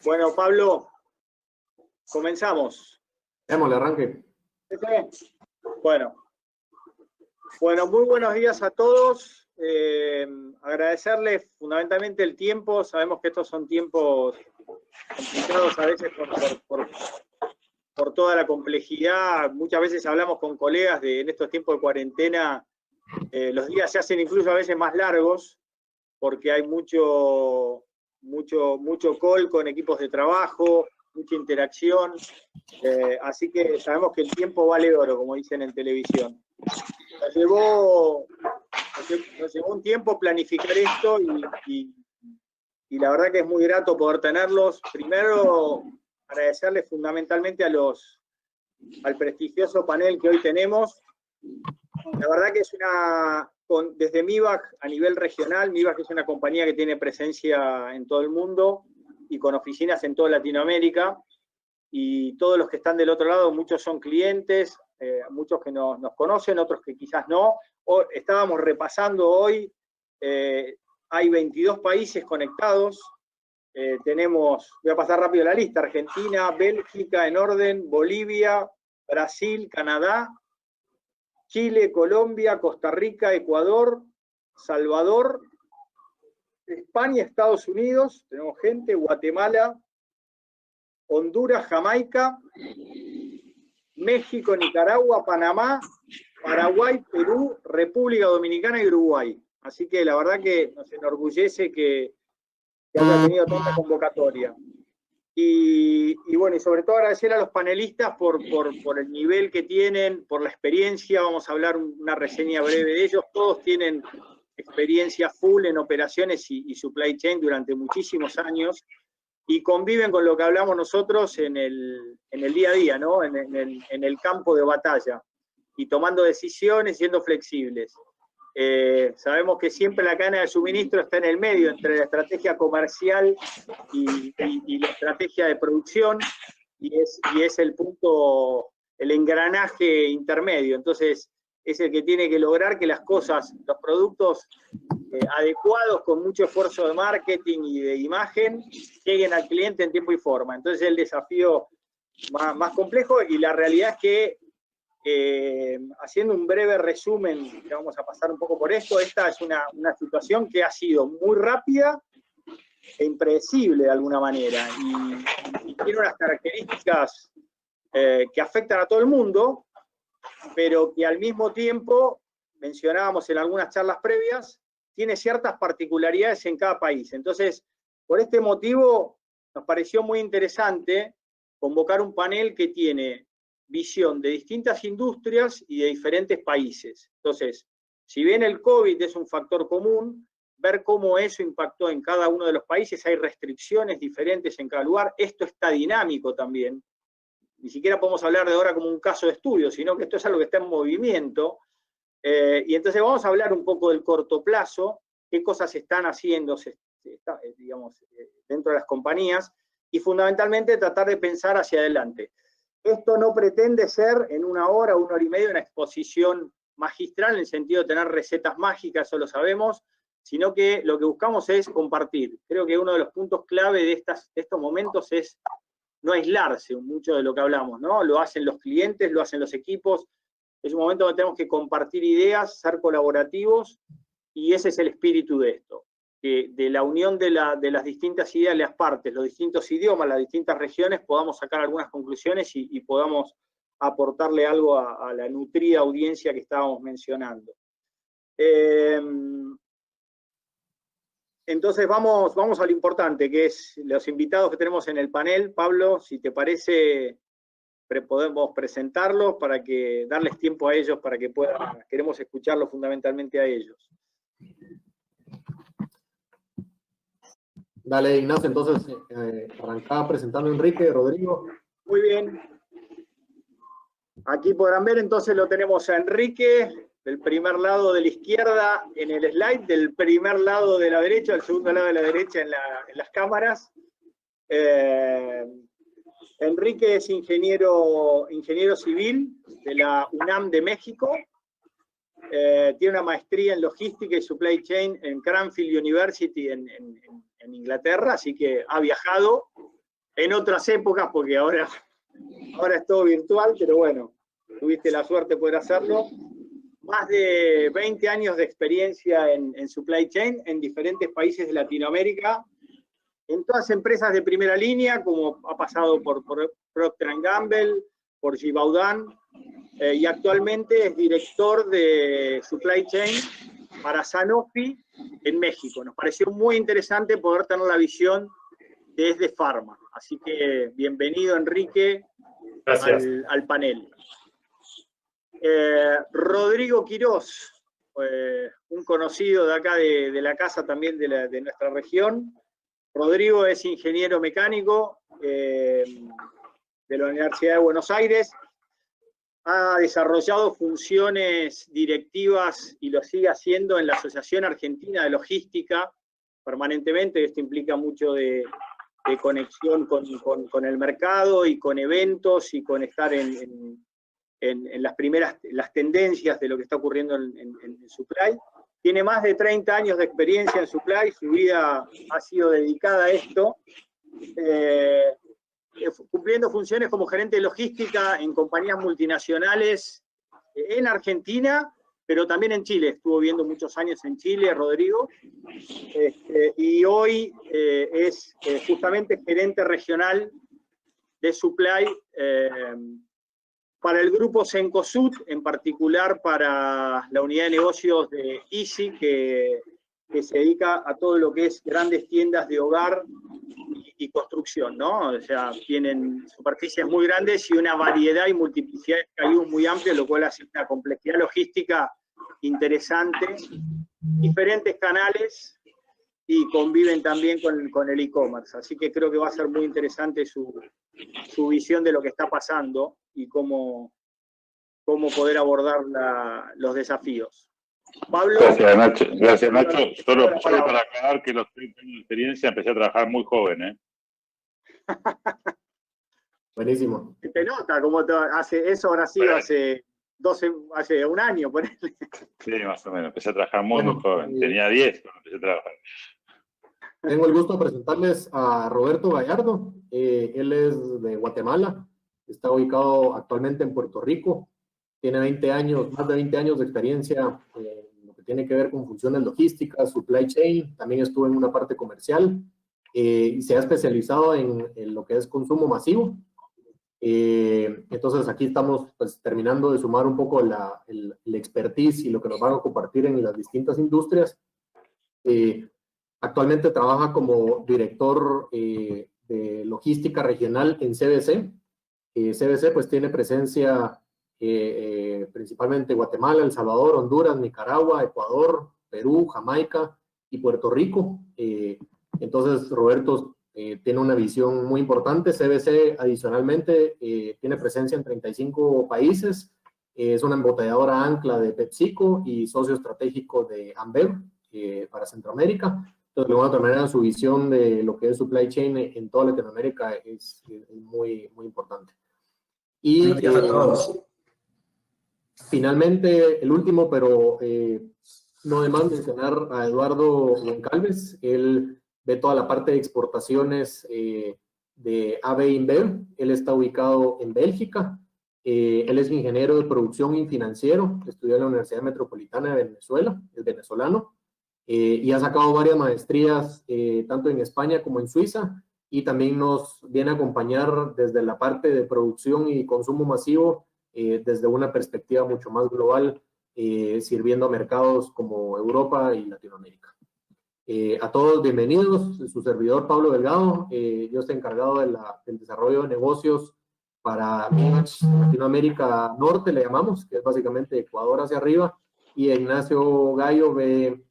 Bueno, Pablo, comenzamos. Démosle arranque. Bueno, muy buenos días a todos. Agradecerles fundamentalmente el tiempo. Sabemos que estos son tiempos complicados a veces por toda la complejidad. Muchas veces hablamos con colegas en estos tiempos de cuarentena, los días se hacen incluso a veces más largos porque hay mucho call con equipos de trabajo, mucha interacción, así que sabemos que el tiempo vale oro, como dicen en televisión. Nos llevó un tiempo planificar esto y la verdad que es muy grato poder tenerlos. Primero, agradecerles fundamentalmente al prestigioso panel que hoy tenemos. La verdad que es desde MIVAC a nivel regional, MIVAC es una compañía que tiene presencia en todo el mundo y con oficinas en toda Latinoamérica, y todos los que están del otro lado, muchos son clientes, muchos que nos conocen, otros que quizás no. Estábamos repasando hoy, hay 22 países conectados, voy a pasar rápido la lista: Argentina, Bélgica en orden, Bolivia, Brasil, Canadá, Chile, Colombia, Costa Rica, Ecuador, Salvador, España, Estados Unidos, tenemos gente, Guatemala, Honduras, Jamaica, México, Nicaragua, Panamá, Paraguay, Perú, República Dominicana y Uruguay. Así que la verdad que nos enorgullece que haya tenido tanta convocatoria. Y bueno, y sobre todo agradecer a los panelistas por el nivel que tienen, por la experiencia. Vamos a hablar una reseña breve de ellos. Todos tienen experiencia full en operaciones y supply chain durante muchísimos años, y conviven con lo que hablamos nosotros en el día a día, ¿no? En el campo de batalla, y tomando decisiones, siendo flexibles. Sabemos que siempre la cadena de suministro está en el medio, entre la estrategia comercial y la estrategia de producción, y es el punto, el engranaje intermedio. Entonces, es el que tiene que lograr que las cosas, los productos adecuados, con mucho esfuerzo de marketing y de imagen, lleguen al cliente en tiempo y forma. Entonces es el desafío más complejo, y la realidad es que, haciendo un breve resumen, que vamos a pasar un poco por esto, esta es una situación que ha sido muy rápida e impredecible de alguna manera, y tiene unas características que afectan a todo el mundo, pero que al mismo tiempo, mencionábamos en algunas charlas previas, tiene ciertas particularidades en cada país. Entonces, por este motivo, nos pareció muy interesante convocar un panel que tiene visión de distintas industrias y de diferentes países. Entonces, si bien el COVID es un factor común, ver cómo eso impactó en cada uno de los países, hay restricciones diferentes en cada lugar, esto está dinámico también. Ni siquiera podemos hablar de ahora como un caso de estudio, sino que esto es algo que está en movimiento. Y entonces vamos a hablar un poco del corto plazo, qué cosas se están haciendo, digamos, dentro de las compañías, y fundamentalmente tratar de pensar hacia adelante. Esto no pretende ser en una hora y media una exposición magistral en el sentido de tener recetas mágicas, eso lo sabemos, sino que lo que buscamos es compartir. Creo que uno de los puntos clave de estos momentos es no aislarse mucho de lo que hablamos, ¿no? Lo hacen los clientes, lo hacen los equipos. Es un momento donde tenemos que compartir ideas, ser colaborativos, y ese es el espíritu de esto, que de la unión de las distintas ideas, las partes, los distintos idiomas, las distintas regiones, podamos sacar algunas conclusiones y podamos aportarle algo a la nutrida audiencia que estábamos mencionando. Entonces vamos a lo importante, que es los invitados que tenemos en el panel. Pablo, si te parece, podemos presentarlos para darles tiempo a ellos para que puedan, queremos escucharlos fundamentalmente a ellos. Dale, Ignacio, entonces arrancaba presentando a Enrique, Rodrigo. Muy bien. Aquí podrán ver, entonces lo tenemos a Enrique, del primer lado de la izquierda en el slide, del primer lado de la derecha, del segundo lado de la derecha en las cámaras. Enrique es ingeniero civil de la UNAM de México. Tiene una maestría en logística y supply chain en Cranfield University en Inglaterra, así que ha viajado, en otras épocas, porque ahora es todo virtual, pero bueno, tuviste la suerte de poder hacerlo. Más de 20 años de experiencia en supply chain en diferentes países de Latinoamérica, en todas empresas de primera línea, como ha pasado por Procter & Gamble, por Givaudan, y actualmente es director de supply chain para Sanofi en México. Nos pareció muy interesante poder tener la visión desde Pharma. Así que bienvenido, Enrique, al panel. Rodrigo Quirós, un conocido de acá de la casa también de nuestra región. Rodrigo es ingeniero mecánico de la Universidad de Buenos Aires. Ha desarrollado funciones directivas y lo sigue haciendo en la Asociación Argentina de Logística permanentemente. Esto implica mucho de conexión con el mercado y con eventos y con estar en las tendencias de lo que está ocurriendo en supply. Tiene más de 30 años de experiencia en supply, su vida ha sido dedicada a esto, cumpliendo funciones como gerente de logística en compañías multinacionales en Argentina, pero también en Chile. Estuvo viviendo muchos años en Chile, Rodrigo, y hoy es justamente gerente regional de supply para el grupo Cencosud, en particular para la unidad de negocios de Easy, que se dedica a todo lo que es grandes tiendas de hogar y construcción, ¿no? O sea, tienen superficies muy grandes y una variedad y multiplicidad de SKUs muy amplia, lo cual hace una complejidad logística interesante, diferentes canales y conviven también con el e-commerce. Así que creo que va a ser muy interesante su visión de lo que está pasando y cómo poder abordar los desafíos. Pablo. Gracias, Nacho. Gracias, Nacho. Solo para aclarar que los 30 años de experiencia empecé a trabajar muy joven, ¿eh? Buenísimo. Te nota como eso habrá sido hace un año, ponele. Sí, más o menos. Empecé a trabajar muy joven. Tenía 10 cuando empecé a trabajar. Tengo el gusto de presentarles a Roberto Gallardo. Él es de Guatemala. Está ubicado actualmente en Puerto Rico. Tiene más de 20 años de experiencia en lo que tiene que ver con funciones logísticas, supply chain. También estuvo en una parte comercial. Y se ha especializado en lo que es consumo masivo. Entonces aquí estamos pues, terminando de sumar un poco el expertise y lo que nos van a compartir en las distintas industrias. Actualmente trabaja como director de logística regional en CBC. CBC pues tiene presencia principalmente en Guatemala, El Salvador, Honduras, Nicaragua, Ecuador, Perú, Jamaica y Puerto Rico. Entonces Roberto tiene una visión muy importante. CBC adicionalmente tiene presencia en 35 países. Es una embotelladora ancla de PepsiCo y socio estratégico de Ambev para Centroamérica. Entonces, de alguna otra manera, su visión de lo que es supply chain en toda Latinoamérica es muy, muy importante. Y finalmente, el último, pero no de más mencionar a Eduardo Goncalves. Él ve toda la parte de exportaciones de AB InBev. Él está ubicado en Bélgica. Él es ingeniero de producción y financiero. Estudió en la Universidad Metropolitana de Venezuela, es venezolano. Y ha sacado varias maestrías, tanto en España como en Suiza, y también nos viene a acompañar desde la parte de producción y consumo masivo, desde una perspectiva mucho más global, sirviendo a mercados como Europa y Latinoamérica. A todos bienvenidos, su servidor Pablo Delgado. Yo estoy encargado del desarrollo de negocios para Latinoamérica Norte, le llamamos, que es básicamente Ecuador hacia arriba, y Ignacio Gallo ve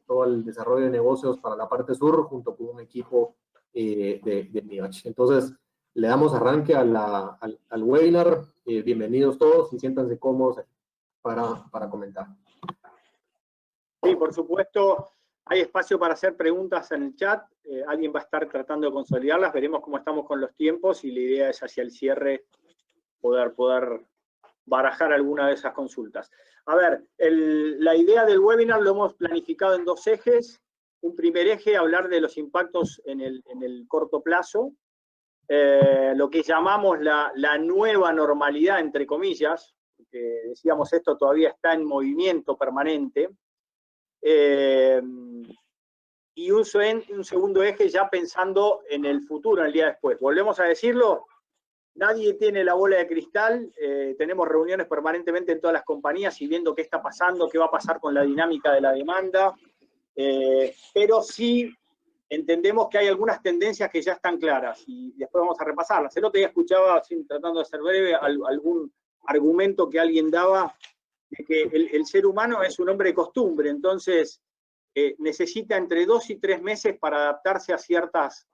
todo el desarrollo de negocios para la parte sur junto con un equipo de Mivach. Entonces, le damos arranque al webinar. Bienvenidos todos y siéntanse cómodos para comentar. Sí, por supuesto, hay espacio para hacer preguntas en el chat. Alguien va a estar tratando de consolidarlas. Veremos cómo estamos con los tiempos y la idea es hacia el cierre poder barajar alguna de esas consultas. A ver, la idea del webinar lo hemos planificado en dos ejes. Un primer eje, hablar de los impactos en el corto plazo, lo que llamamos la nueva normalidad, entre comillas, que decíamos esto todavía está en movimiento permanente, y un segundo eje ya pensando en el futuro, en el día después. Volvemos a decirlo, nadie tiene la bola de cristal, tenemos reuniones permanentemente en todas las compañías y viendo qué está pasando, qué va a pasar con la dinámica de la demanda, pero sí entendemos que hay algunas tendencias que ya están claras y después vamos a repasarlas. El otro día escuchaba, tratando de ser breve, algún argumento que alguien daba de que el ser humano es un hombre de costumbre, entonces necesita entre 2 y 3 meses para adaptarse a ciertas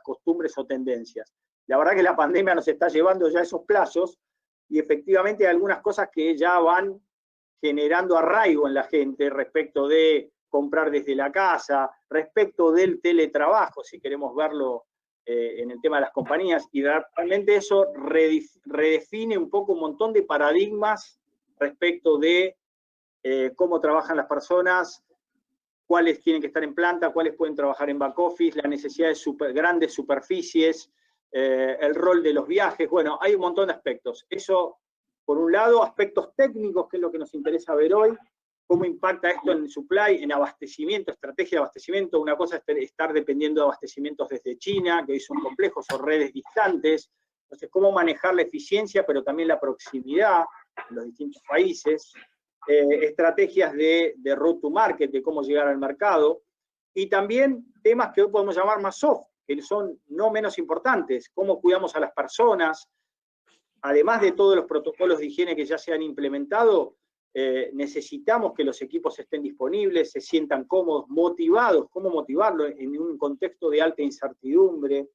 costumbres o tendencias. La verdad que la pandemia nos está llevando ya a esos plazos y efectivamente hay algunas cosas que ya van generando arraigo en la gente respecto de comprar desde la casa, respecto del teletrabajo, si queremos verlo en el tema de las compañías, y realmente eso redefine un poco un montón de paradigmas respecto de cómo trabajan las personas, cuáles tienen que estar en planta, cuáles pueden trabajar en back office, la necesidad de grandes superficies, el rol de los viajes, bueno, hay un montón de aspectos. Eso, por un lado, aspectos técnicos, que es lo que nos interesa ver hoy, cómo impacta esto en supply, en abastecimiento, estrategia de abastecimiento. Una cosa es estar dependiendo de abastecimientos desde China, que hoy son complejos, o redes distantes. Entonces, cómo manejar la eficiencia, pero también la proximidad en los distintos países. Estrategias de route to market, de cómo llegar al mercado. Y también temas que hoy podemos llamar más soft, que son no menos importantes. Cómo cuidamos a las personas. Además de todos los protocolos de higiene que ya se han implementado, necesitamos que los equipos estén disponibles, se sientan cómodos, motivados. ¿Cómo motivarlo en un contexto de alta incertidumbre?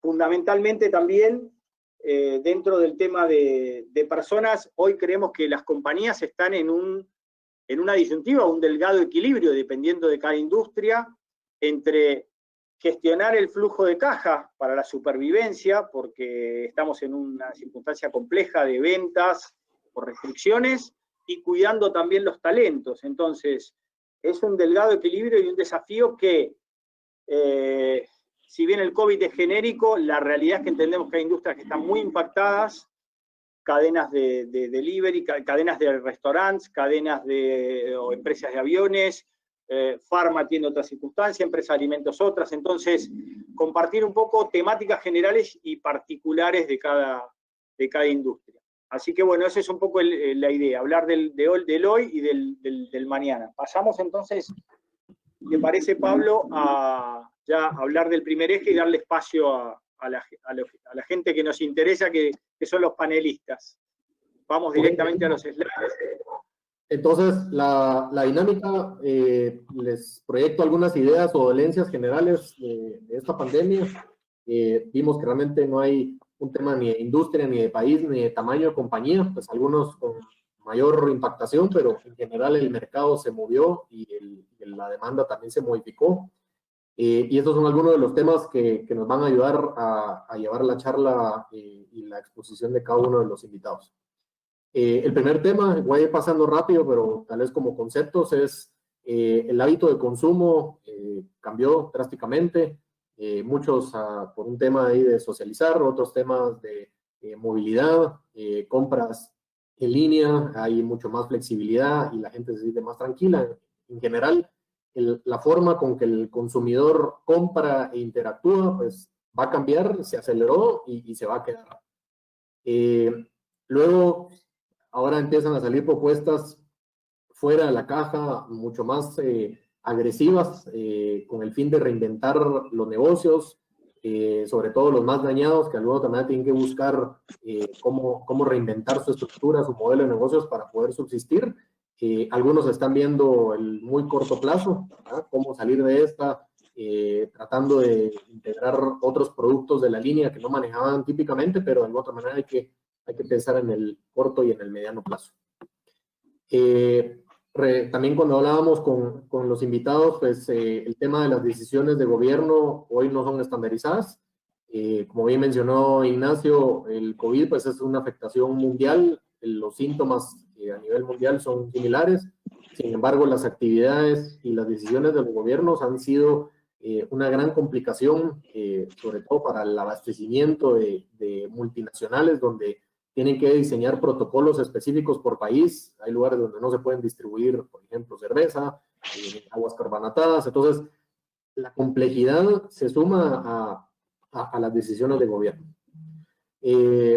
Fundamentalmente también, dentro del tema de personas, hoy creemos que las compañías están en una disyuntiva, un delgado equilibrio, dependiendo de cada industria, entre gestionar el flujo de caja para la supervivencia, porque estamos en una circunstancia compleja de ventas por restricciones, y cuidando también los talentos. Entonces, es un delgado equilibrio y un desafío que, si bien el COVID es genérico, la realidad es que entendemos que hay industrias que están muy impactadas, cadenas de delivery, cadenas de restaurantes, cadenas o empresas de aviones, Pharma tiene otra circunstancia, empresa de alimentos otras. Entonces, compartir un poco temáticas generales y particulares de cada industria. Así que bueno, esa es un poco la idea, hablar del hoy y del mañana. Pasamos entonces, ¿te parece, Pablo, a ya hablar del primer eje y darle espacio a la gente que nos interesa, que son los panelistas? Vamos directamente a los slides. Entonces, la dinámica, les proyecto algunas ideas o dolencias generales de esta pandemia. Vimos que realmente no hay un tema ni de industria, ni de país, ni de tamaño de compañía, pues algunos con mayor impactación, pero en general el mercado se movió y la demanda también se modificó. Y estos son algunos de los temas que nos van a ayudar a llevar la charla y la exposición de cada uno de los invitados. El primer tema, voy a ir pasando rápido, pero tal vez como conceptos, es el hábito de consumo cambió drásticamente. Muchos por un tema ahí de socializar, otros temas de movilidad, compras en línea, hay mucho más flexibilidad y la gente se siente más tranquila. En general, la forma con que el consumidor compra e interactúa, pues va a cambiar, se aceleró y se va a quedar. Luego, ahora empiezan a salir propuestas fuera de la caja, mucho más agresivas, con el fin de reinventar los negocios, sobre todo los más dañados, que luego también tienen que buscar cómo reinventar su estructura, su modelo de negocios para poder subsistir. Algunos están viendo el muy corto plazo, ¿verdad? Cómo salir de esta, tratando de integrar otros productos de la línea que no manejaban típicamente, pero de otra manera hay que pensar en el corto y en el mediano plazo. También cuando hablábamos con los invitados, pues el tema de las decisiones de gobierno hoy no son estandarizadas. Como bien mencionó Ignacio, el COVID pues es una afectación mundial, los síntomas a nivel mundial son similares. Sin embargo, las actividades y las decisiones de los gobiernos han sido una gran complicación, sobre todo para el abastecimiento de multinacionales, donde tienen que diseñar protocolos específicos por país. Hay lugares donde no se pueden distribuir, por ejemplo, cerveza, aguas carbonatadas. Entonces, la complejidad se suma a las decisiones de gobierno.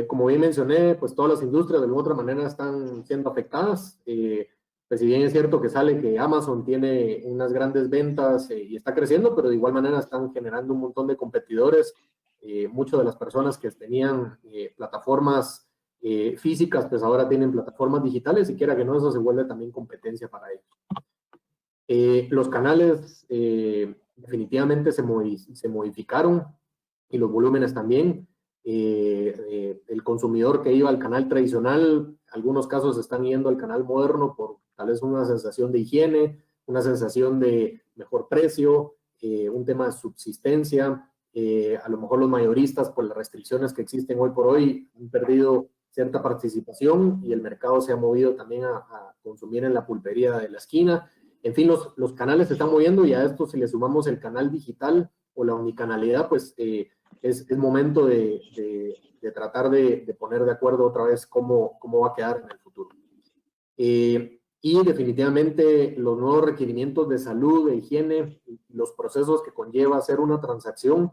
Como bien mencioné, pues todas las industrias de alguna otra manera están siendo afectadas. Pues si bien es cierto que sale que Amazon tiene unas grandes ventas y está creciendo, pero de igual manera están generando un montón de competidores. Muchas de las personas que tenían plataformas físicas, pues ahora tienen plataformas digitales, y quiera que no, eso se vuelve también competencia para ellos. Los canales definitivamente se modificaron, y los volúmenes también. El consumidor que iba al canal tradicional, algunos casos están yendo al canal moderno por tal vez una sensación de higiene, una sensación de mejor precio, un tema de subsistencia. A lo mejor los mayoristas, por las restricciones que existen hoy por hoy, han perdido cierta participación, y el mercado se ha movido también a consumir en la pulpería de la esquina. En fin, los canales se están moviendo, y a esto si le sumamos el canal digital o la unicanalidad, pues es momento de tratar de poner de acuerdo otra vez cómo va a quedar en el futuro. Y definitivamente los nuevos requerimientos de salud, de higiene, los procesos que conlleva hacer una transacción,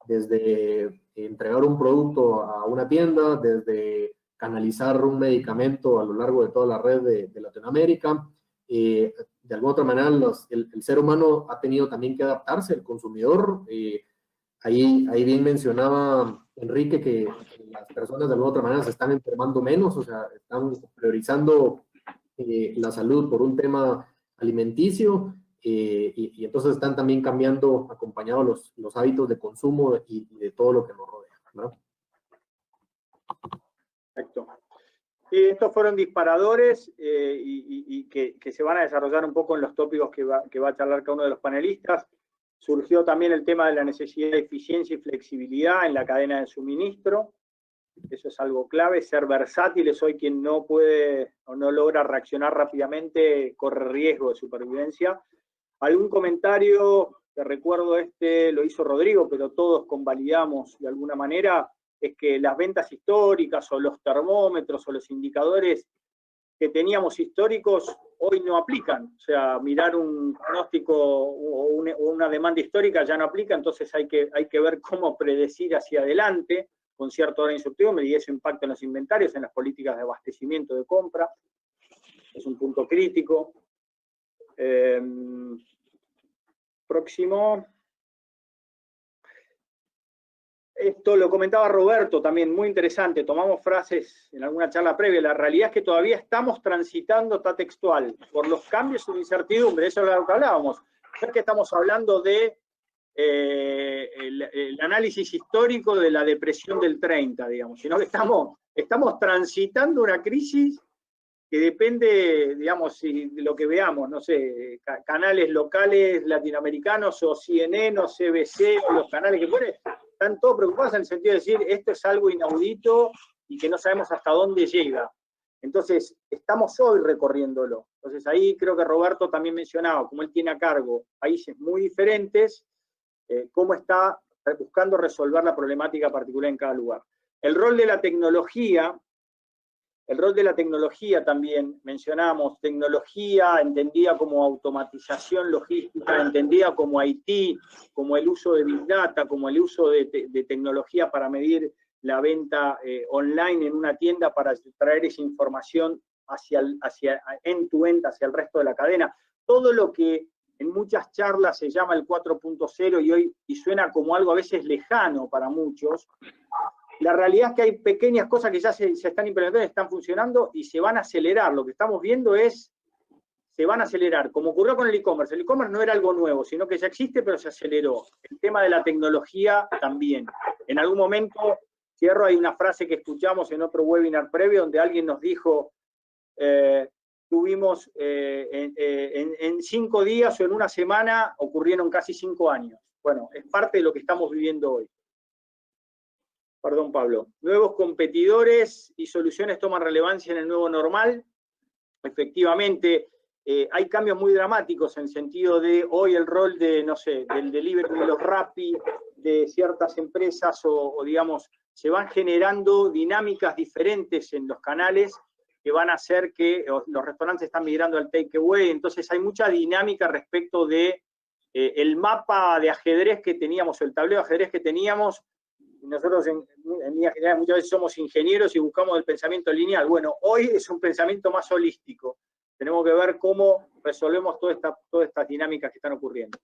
desde entregar un producto a una tienda, desde canalizar un medicamento a lo largo de toda la red de Latinoamérica. De alguna otra manera, el ser humano ha tenido también que adaptarse, el consumidor. Ahí bien mencionaba Enrique que las personas de alguna otra manera se están enfermando menos, o sea, están priorizando la salud por un tema alimenticio, y entonces están también cambiando, acompañados los hábitos de consumo y de todo lo que nos rodea, ¿no? Perfecto. Y estos fueron disparadores y que se van a desarrollar un poco en los tópicos que va a charlar cada uno de los panelistas. Surgió también el tema de la necesidad de eficiencia y flexibilidad en la cadena de suministro. Eso es algo clave. Ser versátiles hoy, quien no puede o no logra reaccionar rápidamente corre riesgo de supervivencia. ¿Algún comentario? Te recuerdo lo hizo Rodrigo, pero todos convalidamos de alguna manera, es que las ventas históricas o los termómetros o los indicadores que teníamos históricos hoy no aplican. O sea, mirar un pronóstico o una demanda histórica ya no aplica, entonces hay que ver cómo predecir hacia adelante con cierto orden instructivo, medir ese impacto en los inventarios, en las políticas de abastecimiento de compra. Es un punto crítico. Próximo. Esto lo comentaba Roberto también, muy interesante, tomamos frases en alguna charla previa. La realidad es que todavía estamos transitando, está textual, por los cambios y incertidumbre, eso es lo que hablábamos. No es que estamos hablando de el análisis histórico de la depresión del 30, digamos, sino que estamos transitando una crisis que depende, digamos, de lo que veamos, no sé, canales locales latinoamericanos o CNN o CBC o los canales que fueren, están todos preocupados en el sentido de decir, esto es algo inaudito y que no sabemos hasta dónde llega. Entonces, estamos hoy recorriéndolo. Entonces, ahí creo que Roberto también mencionaba, como él tiene a cargo países muy diferentes, cómo está buscando resolver la problemática particular en cada lugar. El rol de la tecnología también mencionamos, tecnología entendida como automatización logística, entendida como IT, como el uso de Big Data, como el uso de tecnología para medir la venta online en una tienda para traer esa información hacia end-to-end, hacia el resto de la cadena. Todo lo que en muchas charlas se llama el 4.0 y suena como algo a veces lejano para muchos. La realidad es que hay pequeñas cosas que ya se están implementando, están funcionando y se van a acelerar. Lo que estamos viendo se van a acelerar, como ocurrió con el e-commerce. El e-commerce no era algo nuevo, sino que ya existe, pero se aceleró. El tema de la tecnología también. En algún momento, cierro, hay una frase que escuchamos en otro webinar previo, donde alguien nos dijo, tuvimos en 5 días o en una semana, ocurrieron casi 5 años. Bueno, es parte de lo que estamos viviendo hoy. Perdón, Pablo. Nuevos competidores y soluciones toman relevancia en el nuevo normal. Efectivamente, hay cambios muy dramáticos en el sentido de hoy el rol de, no sé, del delivery de los Rappi, de ciertas empresas o digamos, se van generando dinámicas diferentes en los canales que van a hacer que los restaurantes están migrando al takeaway, entonces hay mucha dinámica respecto de el mapa de ajedrez que teníamos, el tablero de ajedrez que teníamos. Nosotros en línea general muchas veces somos ingenieros y buscamos el pensamiento lineal. Bueno, hoy es un pensamiento más holístico. Tenemos que ver cómo resolvemos todas estas dinámicas que están ocurriendo.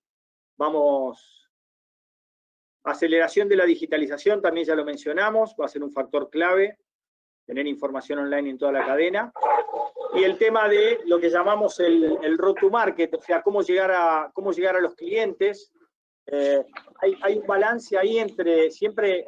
Vamos, aceleración de la digitalización, también ya lo mencionamos, va a ser un factor clave, tener información online en toda la cadena. Y el tema de lo que llamamos el road to market, o sea, cómo llegar a los clientes. Hay un balance ahí entre, siempre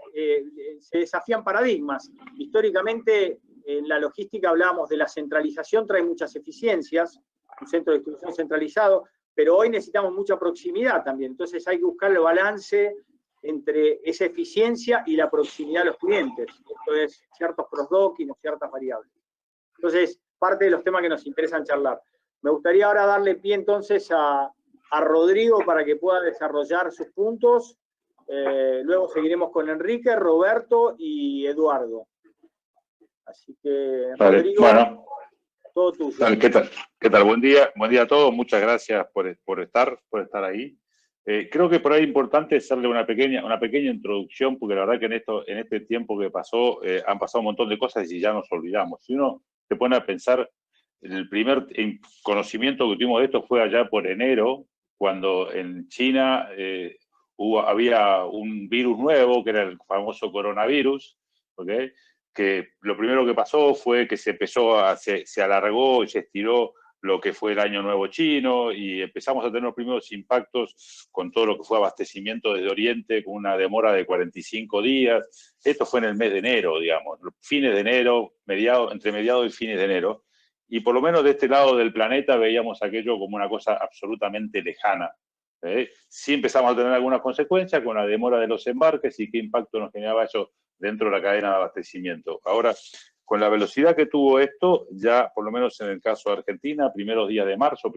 se desafían paradigmas. Históricamente, en la logística hablábamos de la centralización, trae muchas eficiencias, un centro de distribución centralizado, pero hoy necesitamos mucha proximidad también. Entonces hay que buscar el balance entre esa eficiencia y la proximidad a los clientes. Esto es ciertos cross-docking o ciertas variables. Entonces, parte de los temas que nos interesan charlar. Me gustaría ahora darle pie entonces a Rodrigo para que pueda desarrollar sus puntos. Luego seguiremos con Enrique, Roberto y Eduardo. Así que, vale, Rodrigo, bueno, todo tuyo. Vale, ¿qué tal? Buen día a todos. Muchas gracias por estar ahí. Creo que por ahí es importante hacerle una pequeña introducción, porque la verdad que en este tiempo que pasó, han pasado un montón de cosas y ya nos olvidamos. Si uno se pone a pensar, el primer conocimiento que tuvimos de esto fue allá por enero, cuando en China había un virus nuevo, que era el famoso coronavirus, ¿okay? Que lo primero que pasó fue que se alargó y se estiró lo que fue el Año Nuevo Chino y empezamos a tener los primeros impactos con todo lo que fue abastecimiento desde Oriente, con una demora de 45 días. Esto fue en el mes de enero, digamos, fines de enero, entre mediados y fines de enero. Y por lo menos de este lado del planeta veíamos aquello como una cosa absolutamente lejana. Sí empezamos a tener algunas consecuencias con la demora de los embarques y qué impacto nos generaba eso dentro de la cadena de abastecimiento. Ahora, con la velocidad que tuvo esto, ya por lo menos en el caso de Argentina, primeros 2 de marzo,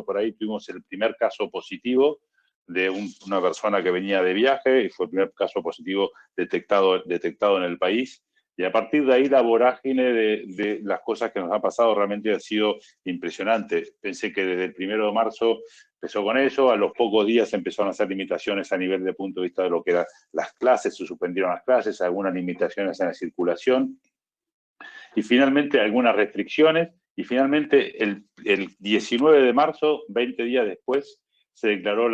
por ahí tuvimos el primer caso positivo de una persona que venía de viaje y fue el primer caso positivo detectado en el país. Y a partir de ahí la vorágine de las cosas que nos han pasado realmente ha sido impresionante. Pensé que desde el 1 de marzo empezó con eso, a los pocos días empezaron a hacer limitaciones a nivel de punto de vista de lo que eran las clases, se suspendieron las clases, algunas limitaciones en la circulación, y finalmente algunas restricciones, y finalmente el 19 de marzo, 20 días después, se declaró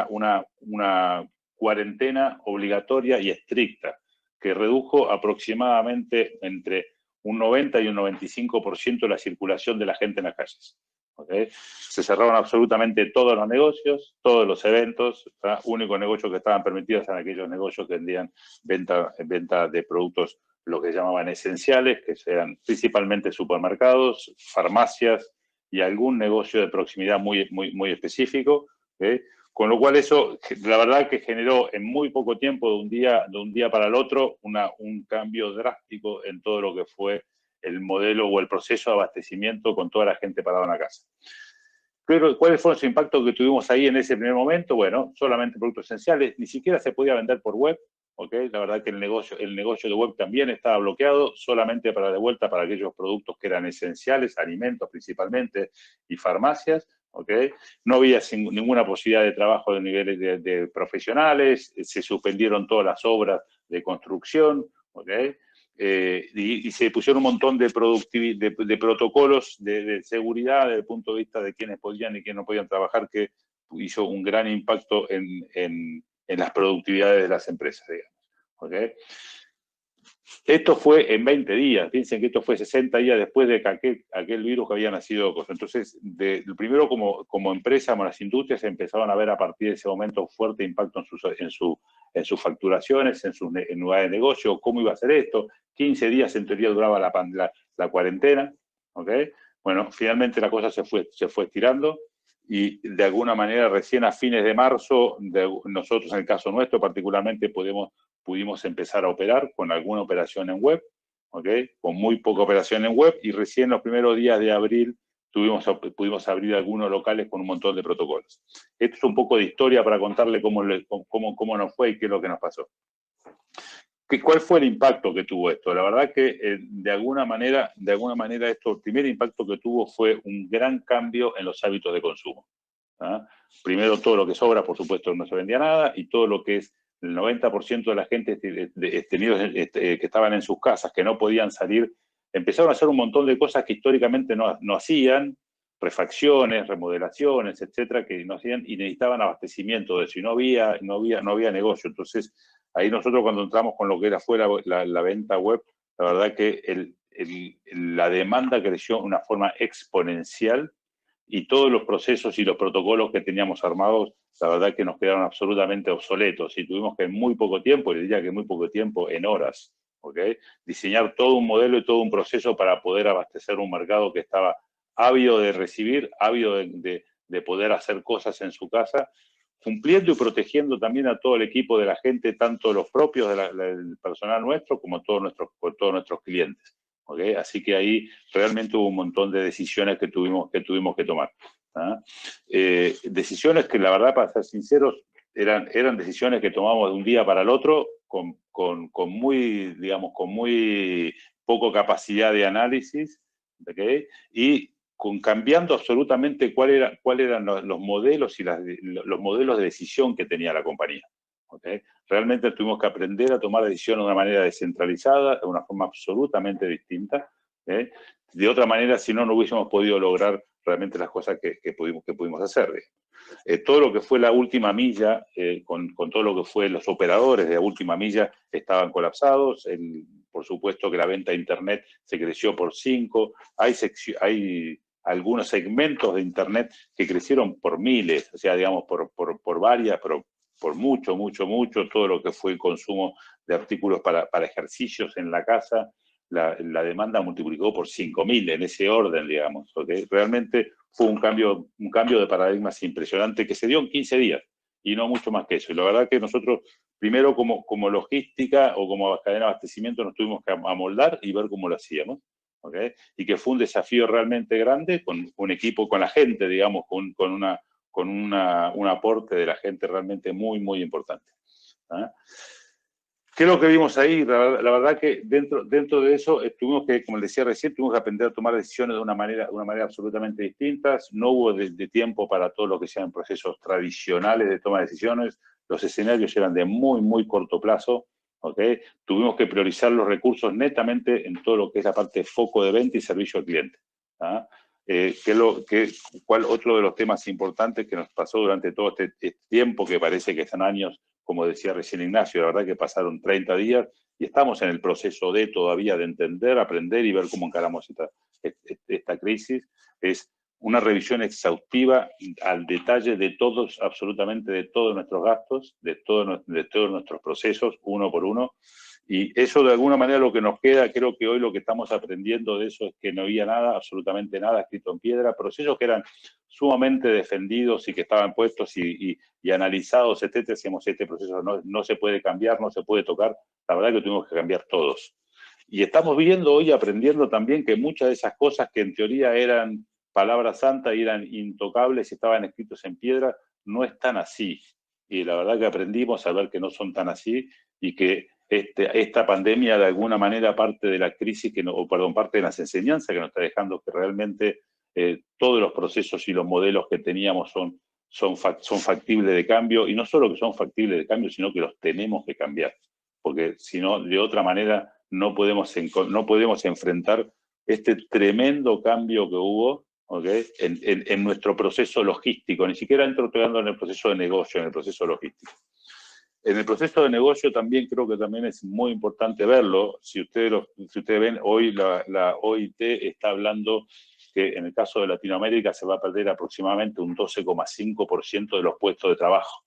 una cuarentena obligatoria y estricta, que redujo aproximadamente entre un 90 y un 95% la circulación de la gente en las calles. ¿Okay? Se cerraron absolutamente todos los negocios, todos los eventos. ¿Tá? Únicos negocios que estaban permitidos eran aquellos negocios que vendían venta de productos, lo que llamaban esenciales, que eran principalmente supermercados, farmacias y algún negocio de proximidad muy específico. ¿Okay? Con lo cual eso, la verdad que generó en muy poco tiempo, de un día para el otro, un cambio drástico en todo lo que fue el modelo o el proceso de abastecimiento con toda la gente parada en la casa. Pero, ¿cuáles fueron los impactos que tuvimos ahí en ese primer momento? Bueno, solamente productos esenciales, ni siquiera se podía vender por web, ¿okay? La verdad que el negocio de web también estaba bloqueado, solamente para de vuelta para aquellos productos que eran esenciales, alimentos principalmente, y farmacias, ¿okay? No había ninguna posibilidad de trabajo de niveles de profesionales, se suspendieron todas las obras de construcción, ¿okay? Y se pusieron un montón de protocolos de seguridad desde el punto de vista de quienes podían y quienes no podían trabajar, que hizo un gran impacto en las productividades de las empresas, digamos. ¿Okay? Esto fue en 20 días, piensen que esto fue 60 días después de que aquel virus que había nacido. Entonces, primero como empresa, como las industrias empezaron a ver a partir de ese momento un fuerte impacto en sus facturaciones, en sus unidades de negocio, cómo iba a ser esto. 15 días en teoría duraba la cuarentena. ¿Okay? Bueno, finalmente la cosa se fue estirando y de alguna manera recién a fines de marzo, nosotros en el caso nuestro particularmente pudimos empezar a operar con alguna operación en web, ¿okay? Con muy poca operación en web, y recién los primeros días de abril pudimos abrir algunos locales con un montón de protocolos. Esto es un poco de historia para contarle cómo nos fue y qué es lo que nos pasó. ¿Cuál fue el impacto que tuvo esto? La verdad que de alguna manera esto, el primer impacto que tuvo fue un gran cambio en los hábitos de consumo. ¿Ah? Primero, todo lo que sobra, por supuesto, no se vendía nada, y todo lo que es el 90% de la gente que estaban en sus casas, que no podían salir, empezaron a hacer un montón de cosas que históricamente no hacían, refacciones, remodelaciones, etcétera, que no hacían y necesitaban abastecimiento de eso, y no había negocio. Entonces, ahí nosotros cuando entramos con lo que fue la venta web, la verdad que la demanda creció de una forma exponencial, y todos los procesos y los protocolos que teníamos armados, la verdad que nos quedaron absolutamente obsoletos, y tuvimos que en muy poco tiempo, y diría que en muy poco tiempo, en horas, ¿okay?, diseñar todo un modelo y todo un proceso para poder abastecer un mercado que estaba ávido de recibir, ávido de poder hacer cosas en su casa, cumpliendo y protegiendo también a todo el equipo de la gente, tanto los propios del personal nuestro como todos nuestros clientes. ¿Okay? Así que ahí realmente hubo un montón de decisiones que tuvimos que tomar. ¿Ah? Decisiones que, la verdad, para ser sinceros, eran decisiones que tomamos de un día para el otro con muy poco capacidad de análisis, ¿okay?, y cambiando absolutamente cuáles eran los modelos y los modelos de decisión que tenía la compañía. ¿Okay? Realmente tuvimos que aprender a tomar decisiones de una manera descentralizada, de una forma absolutamente distinta. De otra manera, si no, no hubiésemos podido lograr realmente las cosas que pudimos hacer. Todo lo que fue la última milla, con todo lo que fue los operadores de la última milla, estaban colapsados. Por supuesto que la venta de Internet se creció por 5. Hay algunos segmentos de Internet que crecieron por miles, o sea, digamos, por varias, pero por mucho, todo lo que fue el consumo de artículos para ejercicios en la casa, la demanda multiplicó por 5.000 en ese orden, digamos. ¿Okay? Realmente fue un cambio de paradigmas impresionante que se dio en 15 días y no mucho más que eso. Y la verdad que nosotros, primero como logística o como cadena de abastecimiento, nos tuvimos que amoldar y ver cómo lo hacíamos. ¿Okay? Y que fue un desafío realmente grande con un equipo, con la gente, digamos, con un aporte de la gente realmente muy, muy importante. ¿Ah? ¿Qué es lo que vimos ahí? La verdad que dentro de eso tuvimos que, como les decía recién, tuvimos que aprender a tomar decisiones de una manera absolutamente distinta. No hubo de tiempo para todo lo que sean procesos tradicionales de toma de decisiones. Los escenarios eran de muy, muy corto plazo. ¿Okay? Tuvimos que priorizar los recursos netamente en todo lo que es la parte de foco de venta y servicio al cliente. ¿Ah? ¿Cuál otro de los temas importantes que nos pasó durante todo este tiempo, que parece que son años, como decía recién Ignacio, la verdad que pasaron 30 días y estamos en el proceso todavía de entender, aprender y ver cómo encaramos esta crisis, es una revisión exhaustiva al detalle de todos, absolutamente de todos nuestros gastos, de todos nuestros procesos, uno por uno. Y eso, de alguna manera, lo que nos queda, creo que hoy lo que estamos aprendiendo de eso es que no había nada, absolutamente nada escrito en piedra, procesos que eran sumamente defendidos y que estaban puestos y analizados, etcétera. Decíamos, este proceso no se puede cambiar, no se puede tocar. La verdad que tuvimos que cambiar todos. Y estamos viendo hoy, aprendiendo también, que muchas de esas cosas que en teoría eran palabras santas y eran intocables y estaban escritos en piedra, no están así. Y la verdad que aprendimos a ver que no son tan así y que esta pandemia, de alguna manera, parte de la crisis, parte de las enseñanzas que nos está dejando, que realmente todos los procesos y los modelos que teníamos son factibles de cambio, y no solo que son factibles de cambio, sino que los tenemos que cambiar, porque si no, de otra manera, no podemos enfrentar este tremendo cambio que hubo, ¿okay?, en nuestro proceso logístico, ni siquiera entrando en el proceso de negocio, en el proceso logístico. En el proceso de negocio también creo que también es muy importante verlo. Si ustedes ven, hoy la OIT está hablando que en el caso de Latinoamérica se va a perder aproximadamente un 12,5% de los puestos de trabajo.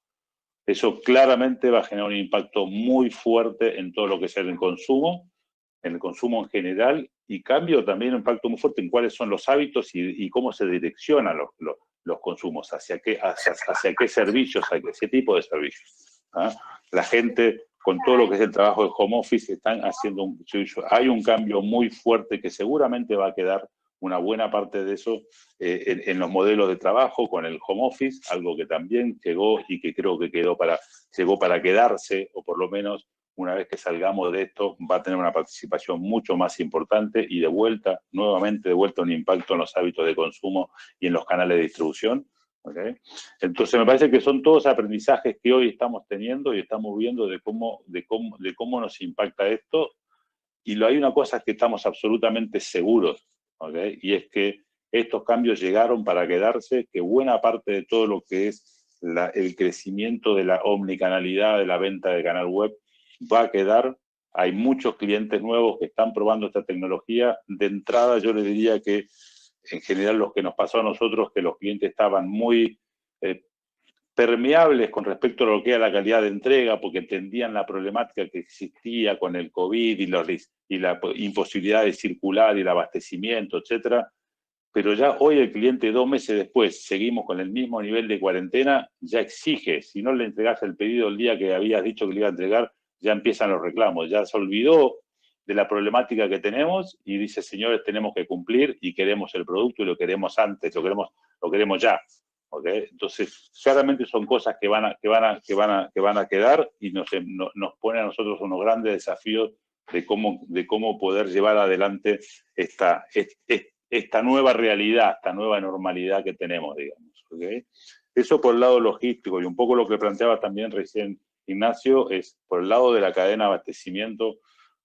Eso claramente va a generar un impacto muy fuerte en todo lo que es el consumo en general, y cambio también un impacto muy fuerte en cuáles son los hábitos y cómo se direccionan los consumos, hacia qué servicios, hacia qué tipo de servicios. ¿Ah? La gente, con todo lo que es el trabajo de home office, están haciendo hay un cambio muy fuerte que seguramente va a quedar una buena parte de eso en los modelos de trabajo con el home office, algo que también llegó y que creo que llegó para quedarse, o por lo menos una vez que salgamos de esto va a tener una participación mucho más importante y nuevamente de vuelta un impacto en los hábitos de consumo y en los canales de distribución. ¿Okay? Entonces me parece que son todos aprendizajes que hoy estamos teniendo y estamos viendo de cómo nos impacta esto. Y hay una cosa que estamos absolutamente seguros, ¿okay? Y es que estos cambios llegaron para quedarse, que buena parte de todo lo que es el crecimiento de la omnicanalidad de la venta de canal web va a quedar. Hay muchos clientes nuevos que están probando esta tecnología. De entrada yo les diría que en general lo que nos pasó a nosotros, que los clientes estaban muy permeables con respecto a lo que era la calidad de entrega, porque entendían la problemática que existía con el COVID y la imposibilidad de circular y el abastecimiento, etcétera. Pero ya hoy el cliente, 2 meses después, seguimos con el mismo nivel de cuarentena, ya exige. Si no le entregas el pedido el día que habías dicho que le iba a entregar, ya empiezan los reclamos. Ya se olvidó de la problemática que tenemos y dice, señores, tenemos que cumplir y queremos el producto y lo queremos antes, lo queremos ya. ¿Okay? Entonces, claramente son cosas que van a quedar y nos pone a nosotros unos grandes desafíos de cómo poder llevar adelante esta nueva realidad, esta nueva normalidad que tenemos, digamos. ¿Okay? Eso por el lado logístico, y un poco lo que planteaba también recién Ignacio, es por el lado de la cadena de abastecimiento,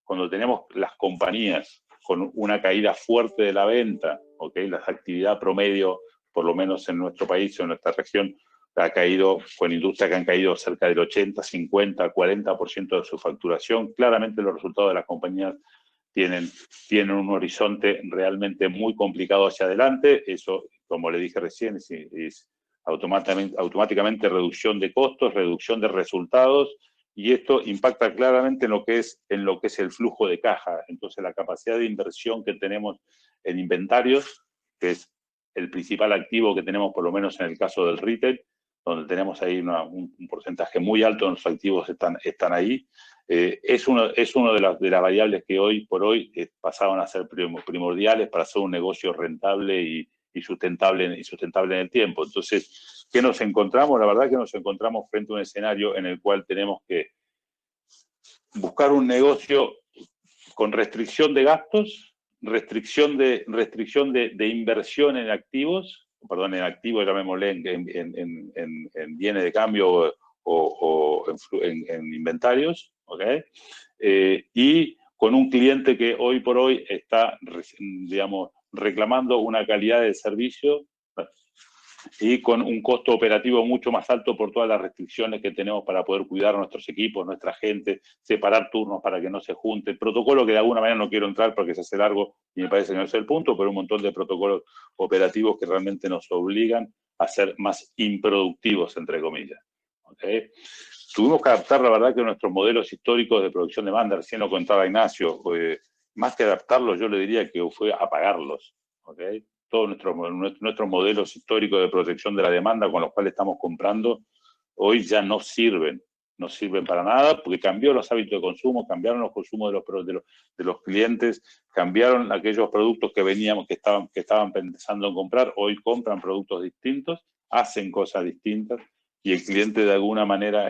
cuando tenemos las compañías con una caída fuerte de la venta, ¿okay? La actividad promedio, por lo menos en nuestro país o en nuestra región, ha caído, con industrias que han caído cerca del 80, 50, 40% de su facturación. Claramente los resultados de las compañías tienen un horizonte realmente muy complicado hacia adelante. Eso, como le dije recién, es automáticamente reducción de costos, reducción de resultados, y esto impacta claramente en lo que es el flujo de caja. Entonces, la capacidad de inversión que tenemos en inventarios, que es el principal activo que tenemos, por lo menos en el caso del retail, donde tenemos ahí un porcentaje muy alto de nuestros activos están ahí, es uno de las variables que hoy por hoy pasaron a ser primordiales para hacer un negocio rentable y sustentable en el tiempo. Entonces, ¿qué nos encontramos? La verdad que nos encontramos frente a un escenario en el cual tenemos que buscar un negocio con restricción de gastos, restricción de inversión en activos, llamémosle en bienes de cambio o en inventarios, ¿okay? Y con un cliente que hoy por hoy está, digamos, reclamando una calidad de servicio y con un costo operativo mucho más alto por todas las restricciones que tenemos para poder cuidar a nuestros equipos, nuestra gente, separar turnos para que no se junten, protocolo que de alguna manera no quiero entrar porque se hace largo y me parece que no es el punto, pero un montón de protocolos operativos que realmente nos obligan a ser más improductivos, entre comillas. ¿Okay? Tuvimos que adaptar, la verdad, que nuestros modelos históricos de producción de demanda, recién lo contaba Ignacio, más que adaptarlos, yo le diría que fue apagarlos. ¿Okay? Todos nuestros modelos históricos de protección de la demanda con los cuales estamos comprando, hoy ya no sirven para nada, porque cambió los hábitos de consumo, cambiaron los consumos de los clientes, cambiaron aquellos productos que estaban pensando en comprar, hoy compran productos distintos, hacen cosas distintas, y el cliente de alguna manera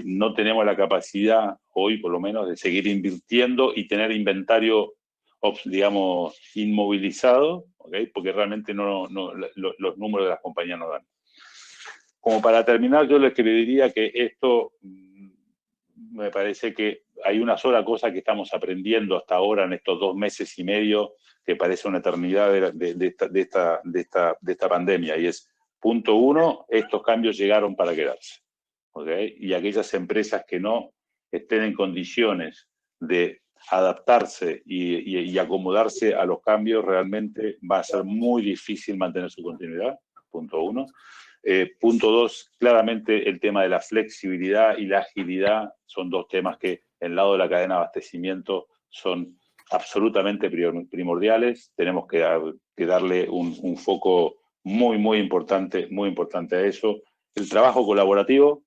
no tenemos la capacidad hoy, por lo menos, de seguir invirtiendo y tener inventario, digamos, inmovilizado, ¿okay? Porque realmente los números de las compañías no dan. Como para terminar, yo les diría que esto me parece que hay una sola cosa que estamos aprendiendo hasta ahora en estos 2 meses y medio, que parece una eternidad de esta pandemia, y es, punto 1, estos cambios llegaron para quedarse. ¿Okay? Y aquellas empresas que no estén en condiciones de adaptarse y acomodarse a los cambios, realmente va a ser muy difícil mantener su continuidad, punto 1. Punto 2, claramente el tema de la flexibilidad y la agilidad son 2 temas que en el lado de la cadena de abastecimiento son absolutamente primordiales. Tenemos que darle un foco muy importante a eso. El trabajo colaborativo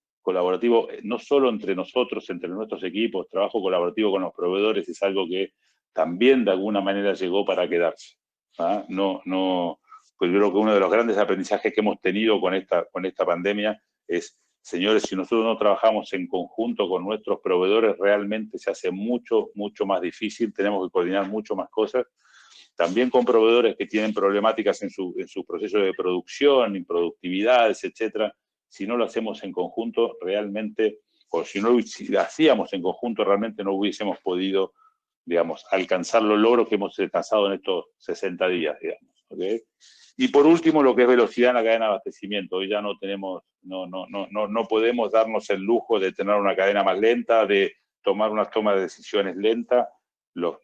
no solo entre nosotros, entre nuestros equipos, trabajo colaborativo con los proveedores es algo que también de alguna manera llegó para quedarse. ¿Ah? Pues yo creo que uno de los grandes aprendizajes que hemos tenido con esta pandemia es, señores, si nosotros no trabajamos en conjunto con nuestros proveedores, realmente se hace mucho, mucho más difícil, tenemos que coordinar mucho más cosas. También con proveedores que tienen problemáticas en su proceso de producción, improductividades, etcétera. Si no lo hacemos en conjunto, realmente, o si lo hacíamos en conjunto, realmente no hubiésemos podido, digamos, alcanzar los logros que hemos alcanzado en estos 60 días, digamos. ¿Okay? Y por último, lo que es velocidad en la cadena de abastecimiento. Hoy ya no podemos darnos el lujo de tener una cadena más lenta, de tomar una toma de decisiones lenta. Los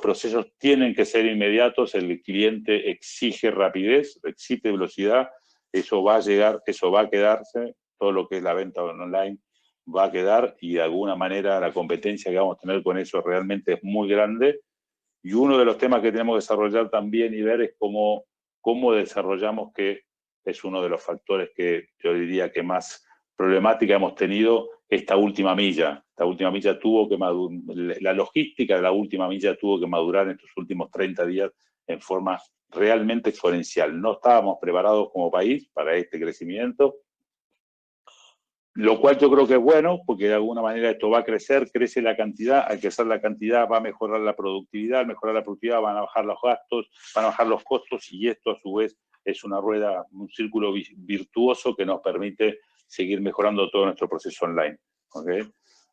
procesos tienen que ser inmediatos, el cliente exige rapidez, exige velocidad, eso va a llegar, eso va a quedarse, todo lo que es la venta online va a quedar, y de alguna manera la competencia que vamos a tener con eso realmente es muy grande. Y uno de los temas que tenemos que desarrollar también y ver es cómo desarrollamos, que es uno de los factores que yo diría que más problemática hemos tenido, esta última milla. Esta última milla tuvo que madurar, la logística de la última milla tuvo que madurar en estos últimos 30 días en forma realmente exponencial. No estábamos preparados como país para este crecimiento, lo cual yo creo que es bueno, porque de alguna manera esto va a crecer, crece la cantidad, al crecer la cantidad va a mejorar la productividad, al mejorar la productividad van a bajar los gastos, van a bajar los costos, y esto a su vez es una rueda, un círculo virtuoso que nos permite seguir mejorando todo nuestro proceso online. ¿Okay?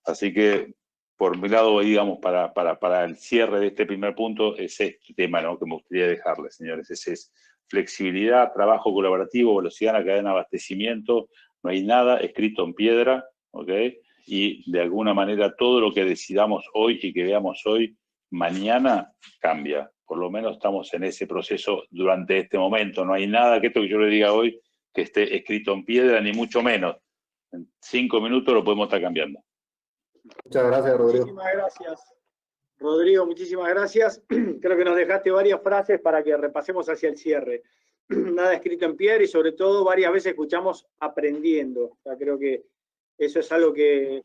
Así que, por mi lado, digamos, para el cierre de este primer punto, es este tema, ¿no?, que me gustaría dejarles, señores. Ese es flexibilidad, trabajo colaborativo, velocidad en la cadena de abastecimiento. No hay nada escrito en piedra, ¿ok? Y de alguna manera todo lo que decidamos hoy y que veamos hoy, mañana cambia. Por lo menos estamos en ese proceso durante este momento. No hay nada que esto que yo le diga hoy que esté escrito en piedra, ni mucho menos. En 5 minutos lo podemos estar cambiando. Muchas gracias, Rodrigo. Muchísimas gracias, Rodrigo, muchísimas gracias. Creo que nos dejaste varias frases para que repasemos hacia el cierre. Nada escrito en piedra, y sobre todo varias veces escuchamos aprendiendo. O sea, creo que eso es algo que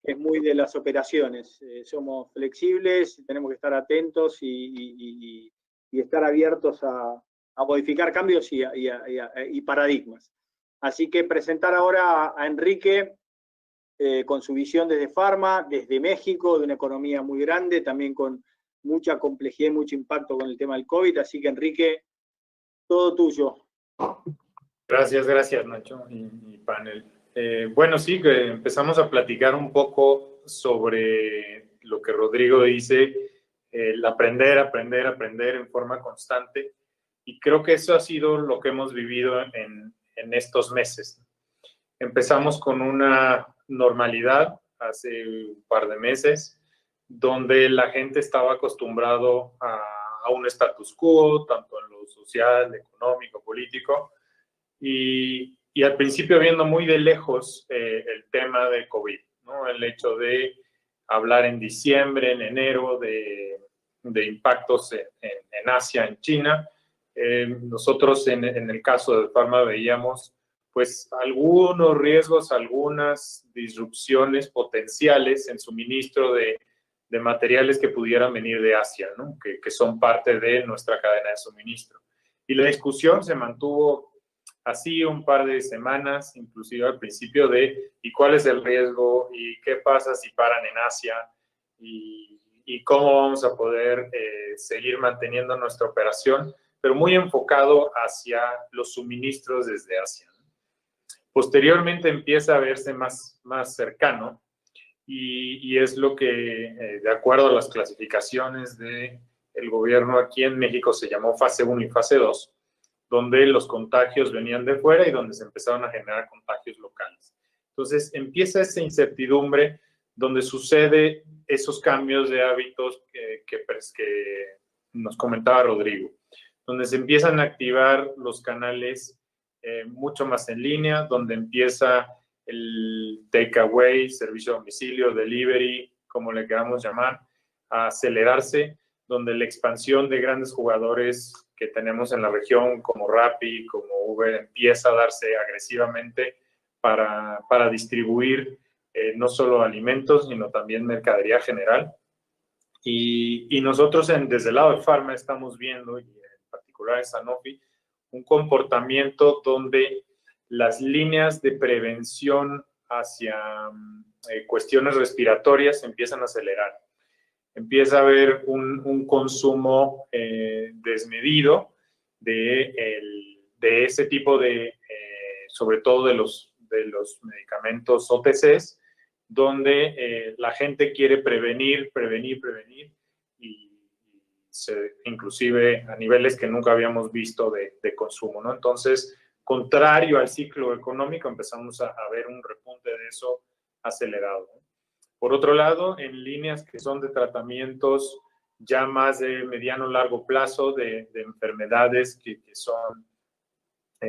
es muy de las operaciones. Somos flexibles, tenemos que estar atentos y estar abiertos a modificar cambios y paradigmas. Así que presentar ahora a Enrique con su visión desde Pharma, desde México, de una economía muy grande, también con mucha complejidad y mucho impacto con el tema del COVID. Así que, Enrique, todo tuyo. Gracias, Nacho y panel. Bueno, sí, que empezamos a platicar un poco sobre lo que Rodrigo dice, el aprender en forma constante, y creo que eso ha sido lo que hemos vivido en estos meses. Empezamos con una normalidad hace un par de meses, donde la gente estaba acostumbrado a un status quo, tanto en lo social, económico, político, y al principio viendo muy de lejos el tema de COVID, ¿no? El hecho de hablar en diciembre, en enero, de impactos en Asia, en China. Nosotros en el caso de Pharma veíamos pues algunos riesgos, algunas disrupciones potenciales en suministro de materiales que pudieran venir de Asia, ¿no? que son parte de nuestra cadena de suministro. Y la discusión se mantuvo así un par de semanas, inclusive al principio, de ¿y cuál es el riesgo? ¿Y qué pasa si paran en Asia? ¿Y cómo vamos a poder seguir manteniendo nuestra operación? Pero muy enfocado hacia los suministros desde Asia. Posteriormente empieza a verse más cercano, y es lo que, de acuerdo a las clasificaciones del gobierno aquí en México, se llamó fase 1 y fase 2, donde los contagios venían de fuera y donde se empezaron a generar contagios locales. Entonces empieza esa incertidumbre donde sucede esos cambios de hábitos que nos comentaba Rodrigo, donde se empiezan a activar los canales mucho más en línea, donde empieza el takeaway, servicio a domicilio, delivery, como le queramos llamar, a acelerarse, donde la expansión de grandes jugadores que tenemos en la región, como Rappi, como Uber, empieza a darse agresivamente para distribuir no solo alimentos, sino también mercadería general. Y nosotros desde el lado de Pharma estamos viendo, y en particular en Sanofi, un comportamiento donde las líneas de prevención hacia cuestiones respiratorias empiezan a acelerar. Empieza a haber un consumo desmedido de ese tipo de, sobre todo de los medicamentos OTCs, donde la gente quiere prevenir, y inclusive a niveles que nunca habíamos visto de consumo, ¿no? Entonces, contrario al ciclo económico, empezamos a ver un repunte de eso acelerado, ¿no? Por otro lado, en líneas que son de tratamientos ya más de mediano largo plazo, de enfermedades que son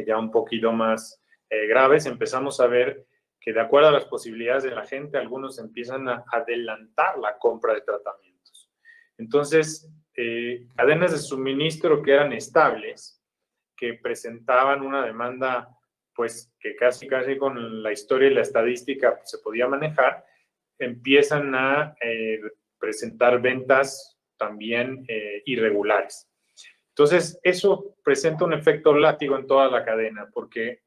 ya un poquito más graves, empezamos a ver que de acuerdo a las posibilidades de la gente, algunos empiezan a adelantar la compra de tratamientos. Entonces, cadenas de suministro que eran estables, que presentaban una demanda, pues que casi con la historia y la estadística se podía manejar, empiezan a presentar ventas también irregulares. Entonces, eso presenta un efecto látigo en toda la cadena, porque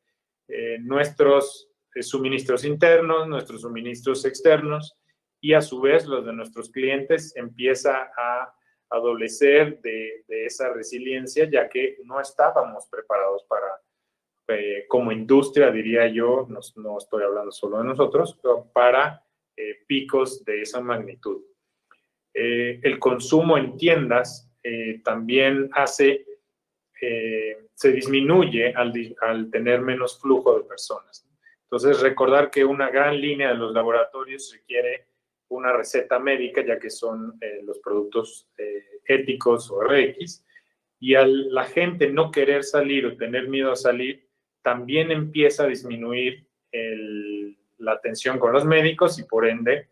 nuestros suministros internos, nuestros suministros externos y a su vez los de nuestros clientes empieza a adolecer de esa resiliencia, ya que no estábamos preparados para, como industria, diría yo, no estoy hablando solo de nosotros, pero para picos de esa magnitud. El consumo en tiendas también se disminuye al tener menos flujo de personas. Entonces, recordar que una gran línea de los laboratorios requiere una receta médica, ya que son los productos éticos o RX, y al la gente no querer salir o tener miedo a salir, también empieza a disminuir la atención con los médicos y por ende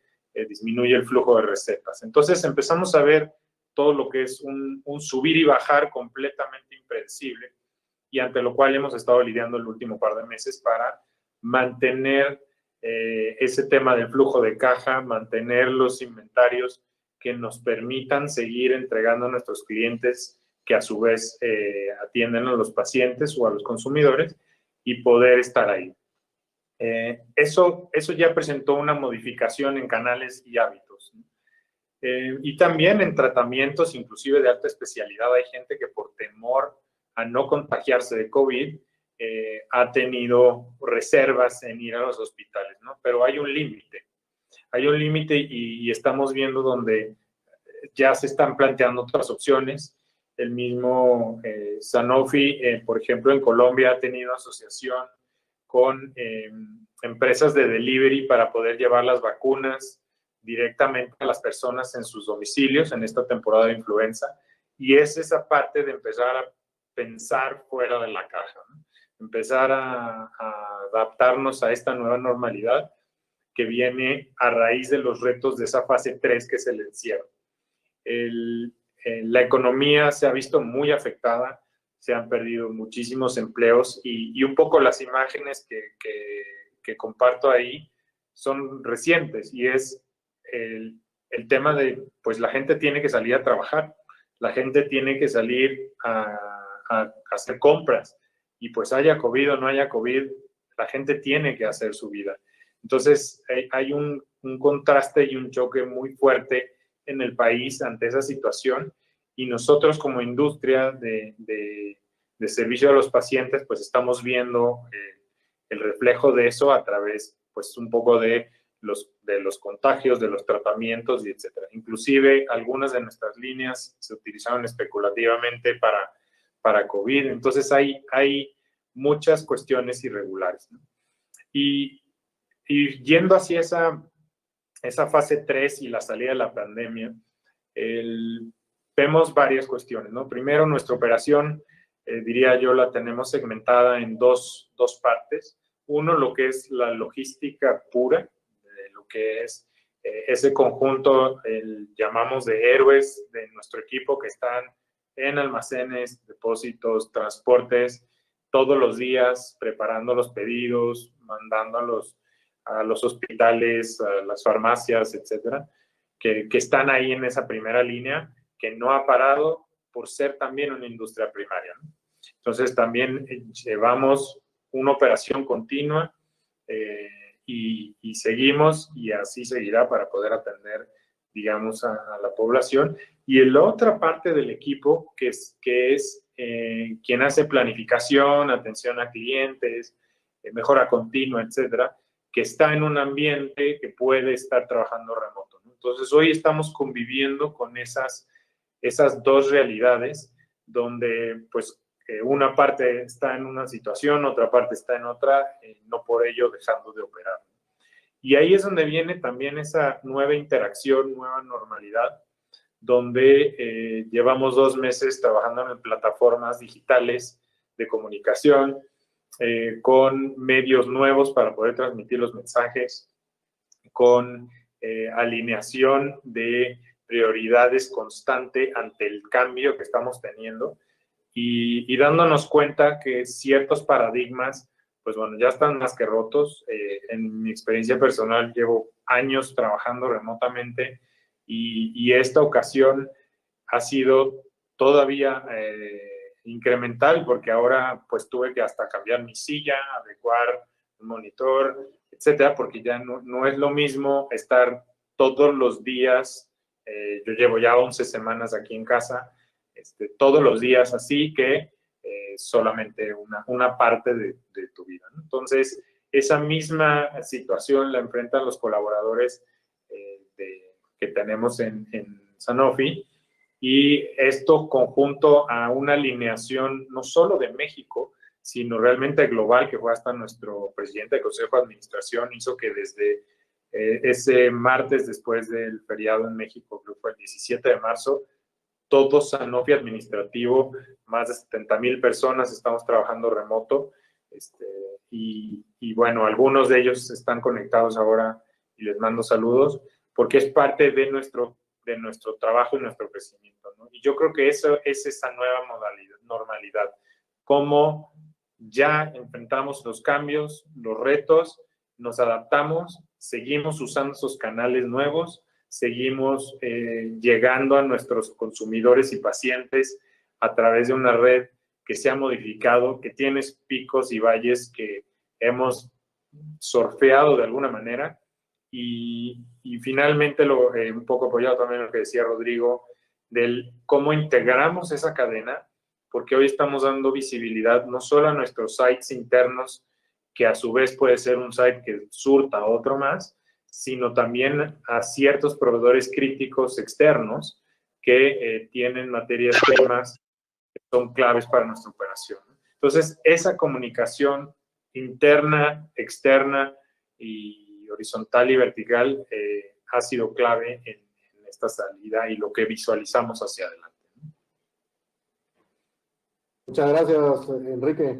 disminuye el flujo de recetas. Entonces empezamos a ver todo lo que es un subir y bajar completamente impredecible y ante lo cual hemos estado lidiando el último par de meses para mantener ese tema del flujo de caja, mantener los inventarios que nos permitan seguir entregando a nuestros clientes que a su vez atienden a los pacientes o a los consumidores y poder estar ahí. Eso ya presentó una modificación en canales y hábitos. Y también en tratamientos, inclusive de alta especialidad, hay gente que por temor a no contagiarse de COVID ha tenido reservas en ir a los hospitales, ¿no? Pero hay un límite. Hay un límite y estamos viendo donde ya se están planteando otras opciones. El mismo Sanofi, por ejemplo, en Colombia ha tenido asociación con empresas de delivery para poder llevar las vacunas directamente a las personas en sus domicilios en esta temporada de influenza. Y es esa parte de empezar a pensar fuera de la caja, ¿no? Empezar a adaptarnos a esta nueva normalidad que viene a raíz de los retos de esa fase 3 que es el encierro. La economía se ha visto muy afectada, se han perdido muchísimos empleos y un poco las imágenes que comparto ahí son recientes y es el tema de, pues la gente tiene que salir a trabajar, la gente tiene que salir a hacer compras y pues haya COVID o no haya COVID, la gente tiene que hacer su vida. Entonces hay un contraste y un choque muy fuerte en el país ante esa situación y nosotros como industria de servicio a los pacientes pues estamos viendo el reflejo de eso a través pues un poco de los contagios, de los tratamientos y etcétera. Inclusive algunas de nuestras líneas se utilizaron especulativamente para COVID, entonces hay muchas cuestiones irregulares, ¿no? Y yendo hacia esa fase 3 y la salida de la pandemia, vemos varias cuestiones, ¿no? Primero, nuestra operación, diría yo, la tenemos segmentada en dos partes. Uno, lo que es la logística pura, lo que es ese conjunto, llamamos de héroes de nuestro equipo que están en almacenes, depósitos, transportes, todos los días preparando los pedidos, mandando a los hospitales, a las farmacias, etcétera. que están ahí en esa primera línea, que no ha parado por ser también una industria primaria, ¿no? Entonces también llevamos una operación continua y seguimos, y así seguirá para poder atender, digamos, a la población. Y la otra parte del equipo, que es quien hace planificación, atención a clientes, mejora continua, etcétera, que está en un ambiente que puede estar trabajando remoto, ¿no? Entonces, hoy estamos conviviendo con esas dos realidades, donde, pues, una parte está en una situación, otra parte está en otra, no por ello dejando de operar. Y ahí es donde viene también esa nueva interacción, nueva normalidad, donde llevamos 2 meses trabajando en plataformas digitales de comunicación, con medios nuevos para poder transmitir los mensajes, con alineación de prioridades constante ante el cambio que estamos teniendo y dándonos cuenta que ciertos paradigmas, pues bueno, ya están más que rotos. En mi experiencia personal llevo años trabajando remotamente y esta ocasión ha sido todavía incremental, porque ahora pues tuve que hasta cambiar mi silla, adecuar un monitor, etcétera, porque ya no es lo mismo estar todos los días, yo llevo ya 11 semanas aquí en casa, todos los días así, que solamente una parte de tu vida, ¿no? Entonces, esa misma situación la enfrentan los colaboradores que tenemos en Sanofi, y esto conjunto a una alineación no solo de México, sino realmente global, que fue hasta nuestro presidente del Consejo de Administración, hizo que desde ese martes después del feriado en México, creo que fue el 17 de marzo, todo Sanofi administrativo, más de 70,000 personas estamos trabajando remoto, y bueno, algunos de ellos están conectados ahora y les mando saludos, porque es parte de nuestro trabajo y nuestro crecimiento, ¿no? Y yo creo que eso es esa nueva normalidad, cómo ya enfrentamos los cambios, los retos, nos adaptamos, seguimos usando esos canales nuevos, seguimos llegando a nuestros consumidores y pacientes a través de una red que se ha modificado, que tiene picos y valles que hemos surfeado de alguna manera, y finalmente, un poco apoyado también en lo que decía Rodrigo, del cómo integramos esa cadena, porque hoy estamos dando visibilidad no solo a nuestros sites internos, que a su vez puede ser un site que surta a otro más, sino también a ciertos proveedores críticos externos que tienen materias primas que son claves para nuestra operación. Entonces, esa comunicación interna, externa y horizontal y vertical ha sido clave en esta salida y lo que visualizamos hacia adelante. Muchas gracias, Enrique,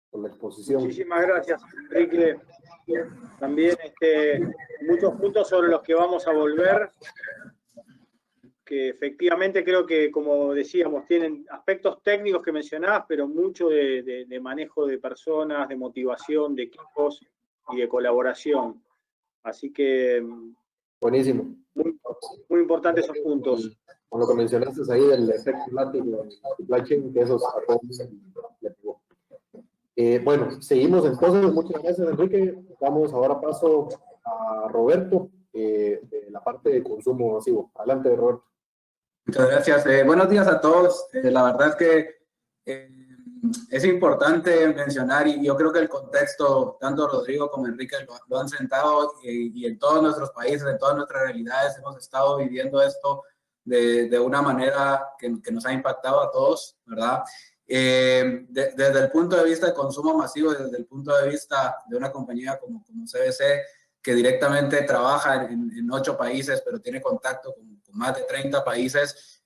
por la exposición. Muchísimas gracias, Enrique. También muchos puntos sobre los que vamos a volver, que efectivamente creo que, como decíamos, tienen aspectos técnicos que mencionabas, pero mucho de manejo de personas, de motivación, de equipos y de colaboración. Así que buenísimo. Muy importantes esos puntos. Con lo que mencionaste ahí del efecto látigo de supply chain, que esos a todos le pegó. Bueno, seguimos entonces. Muchas gracias, Enrique. Damos ahora paso a Roberto, de la parte de consumo masivo. Adelante, Roberto. Muchas gracias. Buenos días a todos. La verdad es que es importante mencionar, y yo creo que el contexto, tanto Rodrigo como Enrique lo han sentado, y en todos nuestros países, en todas nuestras realidades, hemos estado viviendo esto de una manera que nos ha impactado a todos, ¿verdad? Desde el punto de vista de consumo masivo, desde el punto de vista de una compañía como CBC, que directamente trabaja en 8 países, pero tiene contacto con más de 30 países,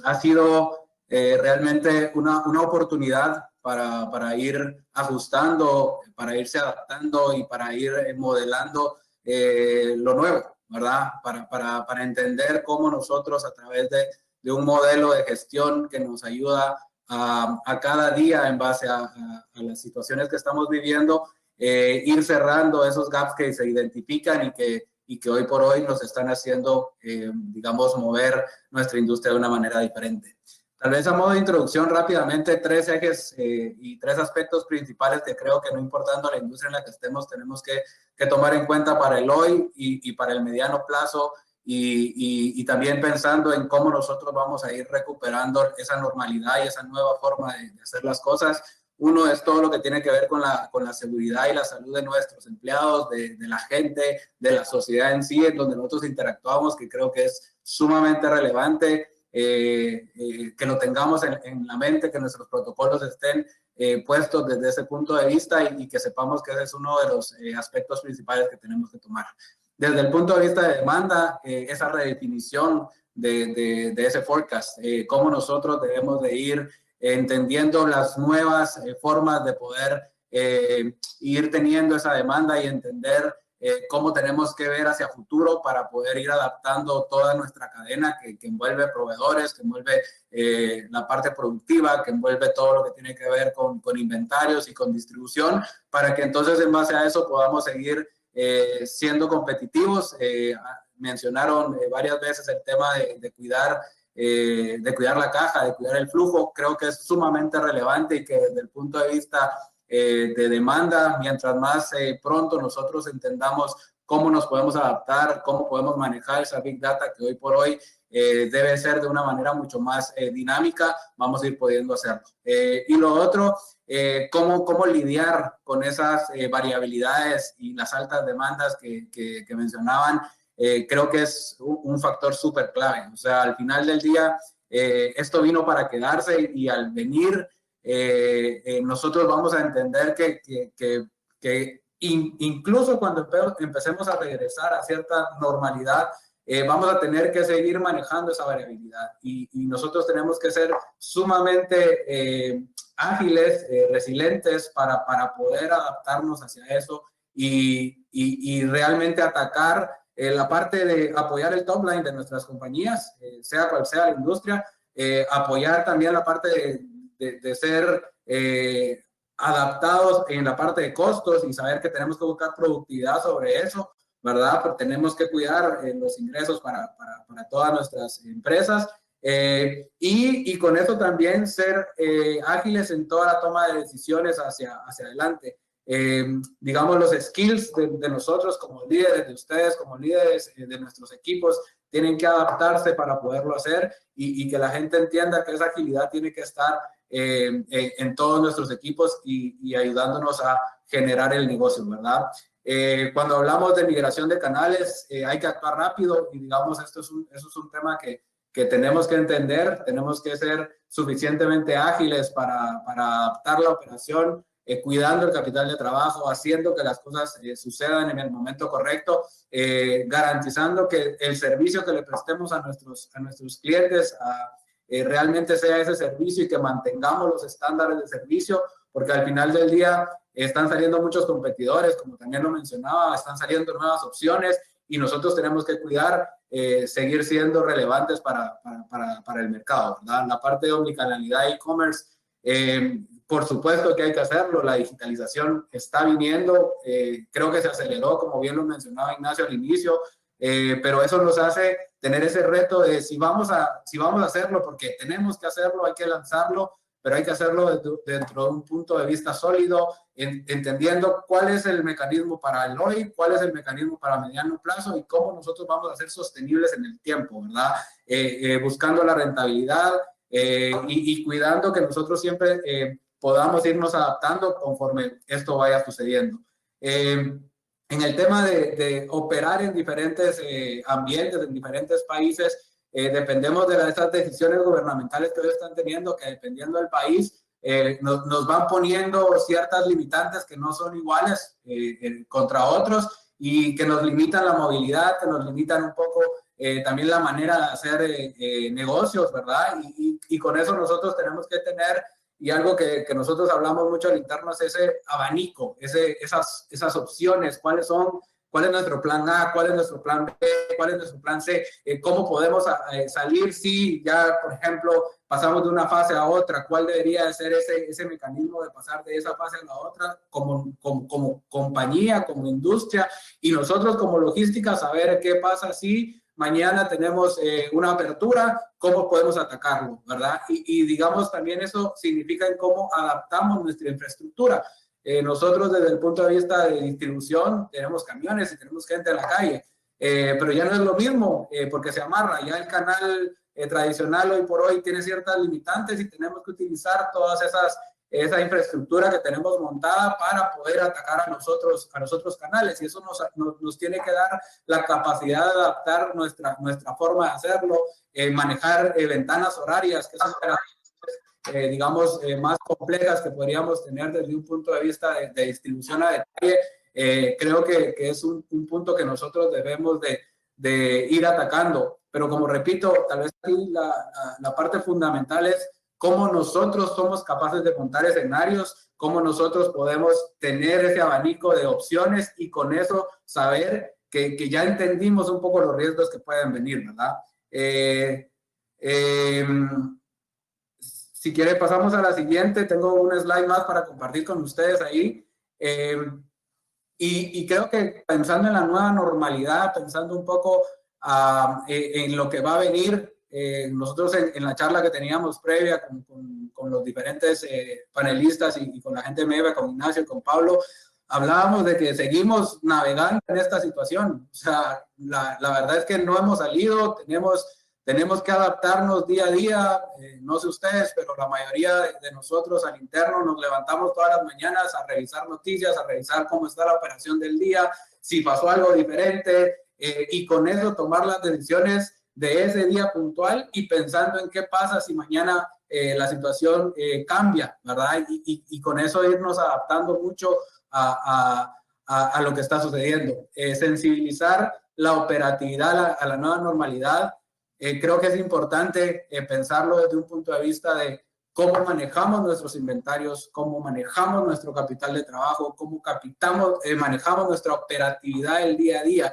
ha sido realmente una oportunidad para ir ajustando, para irse adaptando y para ir modelando lo nuevo, ¿verdad? Para entender cómo nosotros, a través de un modelo de gestión que nos ayuda a cada día, en base a las situaciones que estamos viviendo, ir cerrando esos gaps que se identifican y que y que hoy por hoy nos están haciendo, digamos, mover nuestra industria de una manera diferente. Tal vez a modo de introducción rápidamente, 3 ejes y 3 aspectos principales que creo que no importando la industria en la que estemos, tenemos que tomar en cuenta para el hoy y para el mediano plazo, y también pensando en cómo nosotros vamos a ir recuperando esa normalidad y esa nueva forma de hacer las cosas. Uno es todo lo que tiene que ver con la seguridad y la salud de nuestros empleados, de la gente, de la sociedad en sí, en donde nosotros interactuamos, que creo que es sumamente relevante. Que lo tengamos en la mente, que nuestros protocolos estén puestos desde ese punto de vista y que sepamos que ese es uno de los aspectos principales que tenemos que tomar. Desde el punto de vista de demanda, esa redefinición de ese forecast, cómo nosotros debemos de ir entendiendo las nuevas formas de poder ir teniendo esa demanda y entender cómo tenemos que ver hacia futuro para poder ir adaptando toda nuestra cadena que envuelve proveedores, que envuelve la parte productiva, que envuelve todo lo que tiene que ver con inventarios y con distribución, para que entonces en base a eso podamos seguir siendo competitivos. Mencionaron varias veces el tema de cuidar la caja, de cuidar el flujo. Creo que es sumamente relevante y que desde el punto de vista de demanda, mientras más pronto nosotros entendamos cómo nos podemos adaptar, cómo podemos manejar esa Big Data que hoy por hoy debe ser de una manera mucho más dinámica, vamos a ir pudiendo hacerlo. Y lo otro, cómo lidiar con esas variabilidades y las altas demandas que mencionaban, creo que es un factor súper clave. O sea, al final del día, esto vino para quedarse y al venir, nosotros vamos a entender que incluso cuando empecemos a regresar a cierta normalidad, vamos a tener que seguir manejando esa variabilidad y nosotros tenemos que ser sumamente ágiles, resilientes para poder adaptarnos hacia eso y realmente atacar la parte de apoyar el top line de nuestras compañías, sea cual sea la industria, apoyar también la parte de ser adaptados en la parte de costos y saber que tenemos que buscar productividad sobre eso, ¿verdad? Pero tenemos que cuidar los ingresos para todas nuestras empresas y con eso también ser ágiles en toda la toma de decisiones hacia adelante. Digamos, los skills de nosotros como líderes, de ustedes como líderes de nuestros equipos, tienen que adaptarse para poderlo hacer y que la gente entienda que esa agilidad tiene que estar en todos nuestros equipos y ayudándonos a generar el negocio, ¿verdad? Cuando hablamos de migración de canales, hay que actuar rápido y digamos, eso es un tema que tenemos que entender, tenemos que ser suficientemente ágiles para adaptar la operación, cuidando el capital de trabajo, haciendo que las cosas sucedan en el momento correcto, garantizando que el servicio que le prestemos a nuestros clientes realmente sea ese servicio y que mantengamos los estándares de servicio, porque al final del día están saliendo muchos competidores, como también lo mencionaba, están saliendo nuevas opciones y nosotros tenemos que cuidar, seguir siendo relevantes para el mercado, ¿verdad? La parte de omnicanalidad e e-commerce, por supuesto que hay que hacerlo, la digitalización está viniendo, creo que se aceleró, como bien lo mencionaba Ignacio al inicio, pero eso nos hace tener ese reto de si vamos a hacerlo, porque tenemos que hacerlo, hay que lanzarlo, pero hay que hacerlo dentro de un punto de vista sólido, entendiendo cuál es el mecanismo para el hoy, cuál es el mecanismo para mediano plazo y cómo nosotros vamos a ser sostenibles en el tiempo, ¿verdad? Buscando la rentabilidad y cuidando que nosotros siempre podamos irnos adaptando conforme esto vaya sucediendo. En el tema de operar en diferentes ambientes, en diferentes países, dependemos de estas decisiones gubernamentales que hoy están teniendo, que dependiendo del país, nos van poniendo ciertas limitantes que no son iguales contra otros y que nos limitan la movilidad, que nos limitan un poco también la manera de hacer negocios, ¿verdad? Y con eso nosotros tenemos que tener, y algo que nosotros hablamos mucho al interno, es ese abanico, esas opciones, cuáles son cuál es nuestro plan A, cuál es nuestro plan B, cuál es nuestro plan C, cómo podemos salir si ya, por ejemplo, pasamos de una fase a otra, cuál debería de ser ese mecanismo de pasar de esa fase a la otra como compañía, como industria, y nosotros como logística saber qué pasa si mañana tenemos una apertura, cómo podemos atacarlo, ¿verdad? Y digamos también eso significa en cómo adaptamos nuestra infraestructura. Nosotros desde el punto de vista de distribución tenemos camiones y tenemos gente en la calle, pero ya no es lo mismo porque se amarra, ya el canal tradicional hoy por hoy tiene ciertas limitantes y tenemos que utilizar todas esa infraestructura que tenemos montada para poder atacar a nosotros canales, y eso nos tiene que dar la capacidad de adaptar nuestra forma de hacerlo, manejar ventanas horarias que son digamos, más complejas que podríamos tener desde un punto de vista de distribución a detalle. Creo que es un punto que nosotros debemos de ir atacando. Pero como repito, tal vez aquí la parte fundamental es cómo nosotros somos capaces de montar escenarios, cómo nosotros podemos tener ese abanico de opciones y con eso saber que ya entendimos un poco los riesgos que pueden venir, ¿verdad? Si quiere, pasamos a la siguiente. Tengo un slide más para compartir con ustedes ahí. Y creo que pensando en la nueva normalidad, pensando un poco en lo que va a venir, nosotros en la charla que teníamos previa con los diferentes panelistas y con la gente de MEVA, con Ignacio y con Pablo, hablábamos de que seguimos navegando en esta situación. O sea, la verdad es que no hemos salido, tenemos que adaptarnos día a día, no sé ustedes, pero la mayoría de nosotros al interno nos levantamos todas las mañanas a revisar noticias, a revisar cómo está la operación del día, si pasó algo diferente, y con eso tomar las decisiones de ese día puntual y pensando en qué pasa si mañana la situación cambia, ¿verdad? Y con eso irnos adaptando mucho a lo que está sucediendo. Sensibilizar la operatividad a la nueva normalidad. Creo que es importante pensarlo desde un punto de vista de cómo manejamos nuestros inventarios, cómo manejamos nuestro capital de trabajo, cómo manejamos nuestra operatividad del día a día.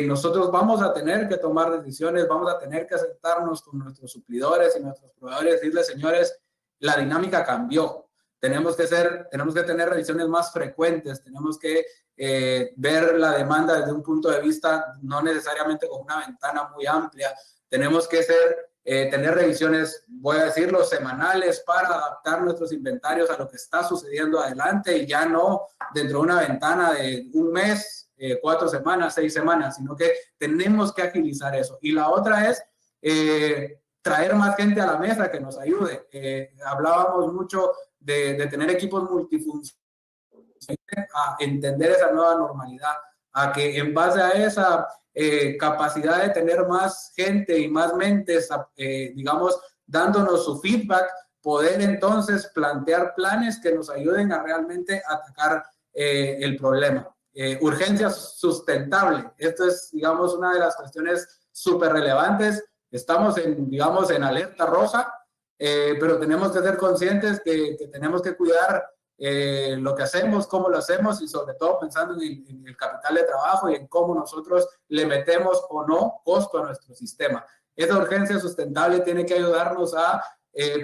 Nosotros vamos a tener que tomar decisiones, vamos a tener que sentarnos con nuestros suplidores y nuestros proveedores, decirles, señores, la dinámica cambió. Tenemos que tener revisiones más frecuentes, tenemos que ver la demanda desde un punto de vista no necesariamente con una ventana muy amplia. Tenemos que tener revisiones, voy a decirlo, semanales para adaptar nuestros inventarios a lo que está sucediendo adelante y ya no dentro de una ventana de un mes, 4 semanas, 6 semanas, sino que tenemos que agilizar eso. Y la otra es traer más gente a la mesa que nos ayude. Hablábamos mucho de tener equipos multifuncionales, a entender esa nueva normalidad, a que en base a esa capacidad de tener más gente y más mentes, digamos, dándonos su feedback, poder entonces plantear planes que nos ayuden a realmente atacar el problema. Urgencia sustentable. Esto es, digamos, una de las cuestiones súper relevantes. Estamos digamos, en alerta roja, pero tenemos que ser conscientes que tenemos que cuidar lo que hacemos, cómo lo hacemos y sobre todo pensando en el capital de trabajo y en cómo nosotros le metemos o no costo a nuestro sistema. Esa urgencia sustentable tiene que ayudarnos a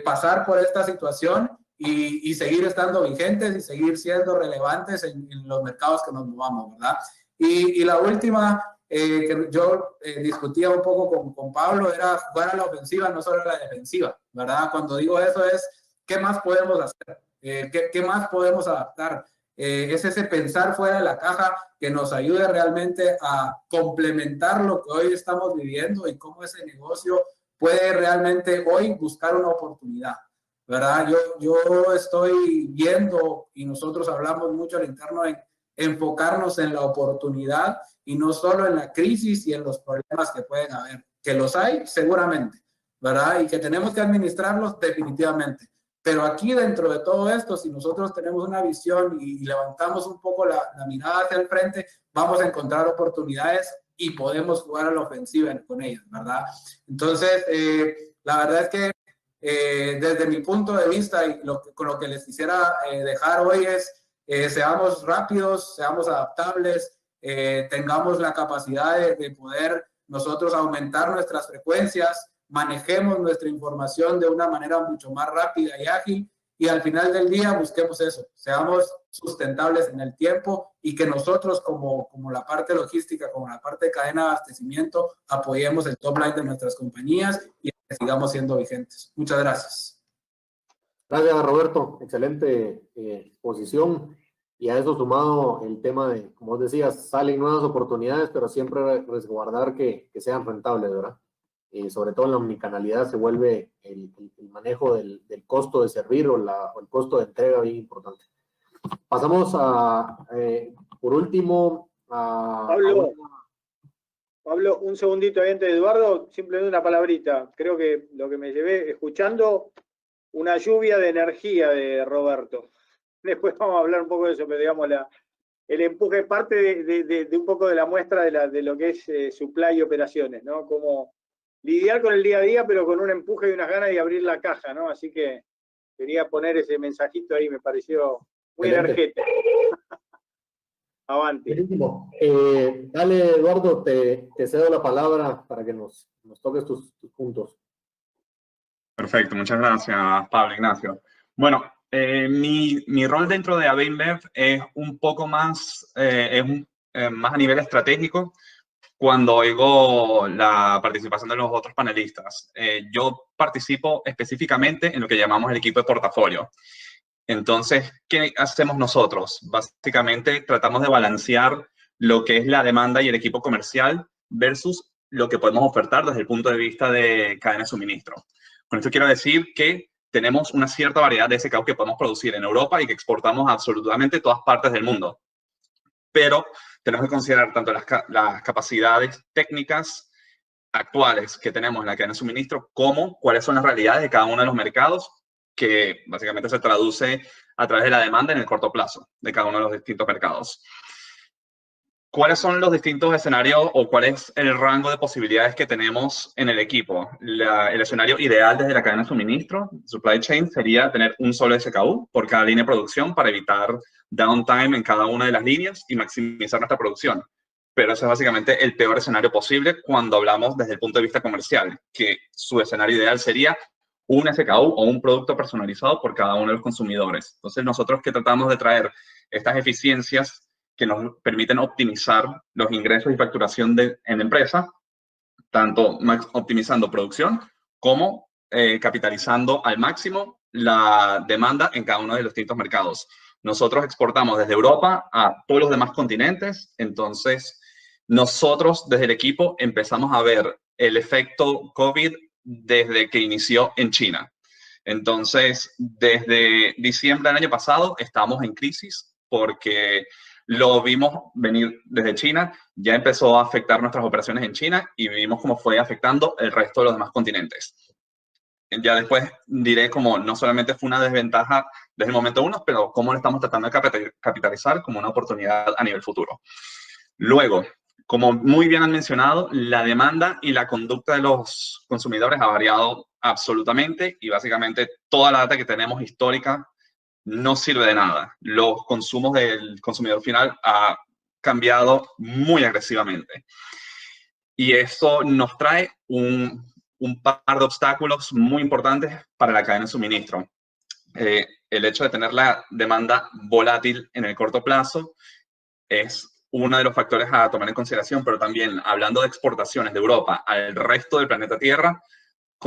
pasar por esta situación y seguir estando vigentes y seguir siendo relevantes en los mercados que nos movamos, ¿verdad? Y la última que yo discutía un poco con Pablo era jugar a la ofensiva, no solo a la defensiva, ¿verdad? Cuando digo eso es, ¿qué más podemos hacer? ¿Qué más podemos adaptar? Es ese pensar fuera de la caja que nos ayude realmente a complementar lo que hoy estamos viviendo y cómo ese negocio puede realmente hoy buscar una oportunidad, ¿verdad? Yo estoy viendo y nosotros hablamos mucho al interno en enfocarnos en la oportunidad y no solo en la crisis y en los problemas que pueden haber, que los hay seguramente, ¿verdad? Y que tenemos que administrarlos definitivamente. Pero aquí dentro de todo esto, si nosotros tenemos una visión y levantamos un poco la mirada hacia el frente, vamos a encontrar oportunidades y podemos jugar a la ofensiva con ellas, ¿verdad? Entonces, la verdad es que desde mi punto de vista y con lo que les quisiera dejar hoy es seamos rápidos, seamos adaptables, tengamos la capacidad de poder nosotros aumentar nuestras frecuencias, manejemos nuestra información de una manera mucho más rápida y ágil, y al final del día busquemos eso, seamos sustentables en el tiempo y que nosotros como la parte logística, como la parte de cadena de abastecimiento, apoyemos el top line de nuestras compañías y que sigamos siendo vigentes. Muchas gracias. Gracias, Roberto. Excelente exposición. Y a eso sumado el tema de, como vos decías, salen nuevas oportunidades, pero siempre resguardar que sean rentables, ¿verdad? Sobre todo en la omnicanalidad se vuelve el manejo del costo de servir o el costo de entrega bien importante. Pasamos por último, Pablo, un segundito antes de Eduardo, simplemente una palabrita. Creo que lo que me llevé escuchando, una lluvia de energía de Roberto. Después vamos a hablar un poco de eso, pero digamos, el empuje parte de un poco de la muestra de lo que es supply y operaciones, ¿no? Como lidiar con el día a día, pero con un empuje y unas ganas de abrir la caja, ¿no? Así que quería poner ese mensajito ahí, me pareció muy energético. Avanti. Dale, Eduardo, te cedo la palabra para que nos toques tus puntos. Perfecto, muchas gracias, Pablo Ignacio. Bueno, mi rol dentro de AB InBev es un poco más, más a nivel estratégico. Cuando oigo la participación de los otros panelistas, yo participo específicamente en lo que llamamos el equipo de portafolio. Entonces, ¿qué hacemos nosotros? Básicamente tratamos de balancear lo que es la demanda y el equipo comercial versus lo que podemos ofertar desde el punto de vista de cadena de suministro. Con esto quiero decir que tenemos una cierta variedad de SKU que podemos producir en Europa y que exportamos a absolutamente todas partes del mundo. Pero tenemos que considerar tanto las capacidades técnicas actuales que tenemos en la cadena de suministro como cuáles son las realidades de cada uno de los mercados, que básicamente se traduce a través de la demanda en el corto plazo de cada uno de los distintos mercados. ¿Cuáles son los distintos escenarios o cuál es el rango de posibilidades que tenemos en el equipo? El escenario ideal desde la cadena de suministro, supply chain, sería tener un solo SKU por cada línea de producción para evitar downtime en cada una de las líneas y maximizar nuestra producción. Pero eso es básicamente el peor escenario posible cuando hablamos desde el punto de vista comercial, que su escenario ideal sería un SKU o un producto personalizado por cada uno de los consumidores. Entonces, nosotros que tratamos de traer estas eficiencias que nos permiten optimizar los ingresos y facturación en la empresa, tanto optimizando producción como capitalizando al máximo la demanda en cada uno de los distintos mercados. Nosotros exportamos desde Europa a todos los demás continentes, entonces nosotros desde el equipo empezamos a ver el efecto COVID desde que inició en China. Entonces, desde diciembre del año pasado estamos en crisis porque lo vimos venir desde China, ya empezó a afectar nuestras operaciones en China y vimos cómo fue afectando el resto de los demás continentes. Ya después diré cómo no solamente fue una desventaja desde el momento uno, pero cómo lo estamos tratando de capitalizar como una oportunidad a nivel futuro. Luego, como muy bien han mencionado, la demanda y la conducta de los consumidores ha variado absolutamente y básicamente toda la data que tenemos histórica no sirve de nada. Los consumos del consumidor final ha cambiado muy agresivamente. Y esto nos trae un par de obstáculos muy importantes para la cadena de suministro. El hecho de tener la demanda volátil en el corto plazo es uno de los factores a tomar en consideración, pero también hablando de exportaciones de Europa al resto del planeta Tierra,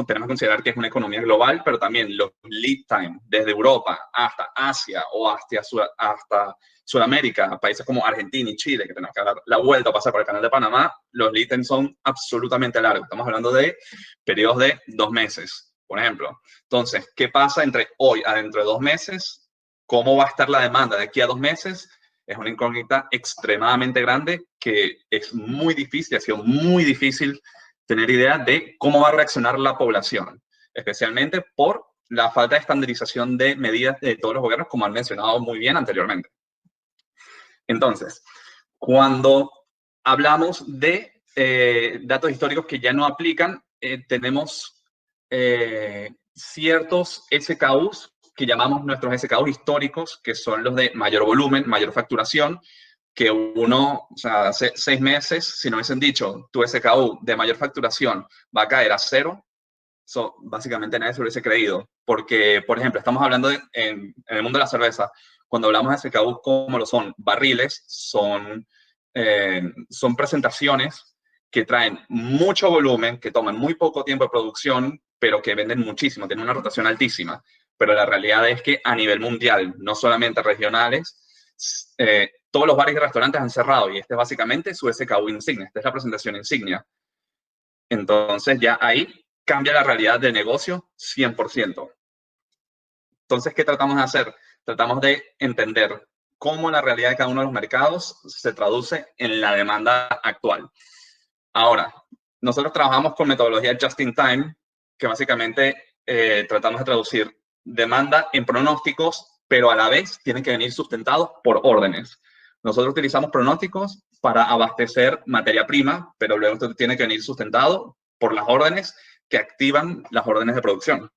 tenemos que considerar que es una economía global, pero también los lead time desde Europa hasta Asia o hasta Sudamérica, países como Argentina y Chile, que tenemos que dar la vuelta a pasar por el canal de Panamá, los lead times son absolutamente largos. Estamos hablando de periodos de 2 meses, por ejemplo. Entonces, ¿qué pasa entre hoy a dentro de 2 meses? ¿Cómo va a estar la demanda de aquí a 2 meses? Es una incógnita extremadamente grande que es muy difícil, ha sido muy difícil tener idea de cómo va a reaccionar la población, especialmente por la falta de estandarización de medidas de todos los gobiernos, como han mencionado muy bien anteriormente. Entonces, cuando hablamos de datos históricos que ya no aplican, tenemos ciertos SKUs que llamamos nuestros SKUs históricos, que son los de mayor volumen, mayor facturación, que uno, o sea, hace 6 meses, si no hubiesen dicho, tu SKU de mayor facturación va a caer a 0, básicamente nadie se lo hubiese creído. Porque, por ejemplo, estamos hablando en el mundo de la cerveza, cuando hablamos de SKU como lo son barriles, son presentaciones que traen mucho volumen, que toman muy poco tiempo de producción, pero que venden muchísimo, tienen una rotación altísima. Pero la realidad es que a nivel mundial, no solamente regionales, todos los bares y restaurantes han cerrado y este es básicamente su SKU insignia, esta es la presentación insignia. Entonces ya ahí cambia la realidad del negocio 100%. Entonces, ¿qué tratamos de hacer? Tratamos de entender cómo la realidad de cada uno de los mercados se traduce en la demanda actual. Ahora, nosotros trabajamos con metodología just in time, que básicamente tratamos de traducir demanda en pronósticos, pero a la vez tienen que venir sustentados por órdenes. Nosotros utilizamos pronósticos para abastecer materia prima, pero luego esto tiene que venir sustentado por las órdenes que activan las órdenes de producción.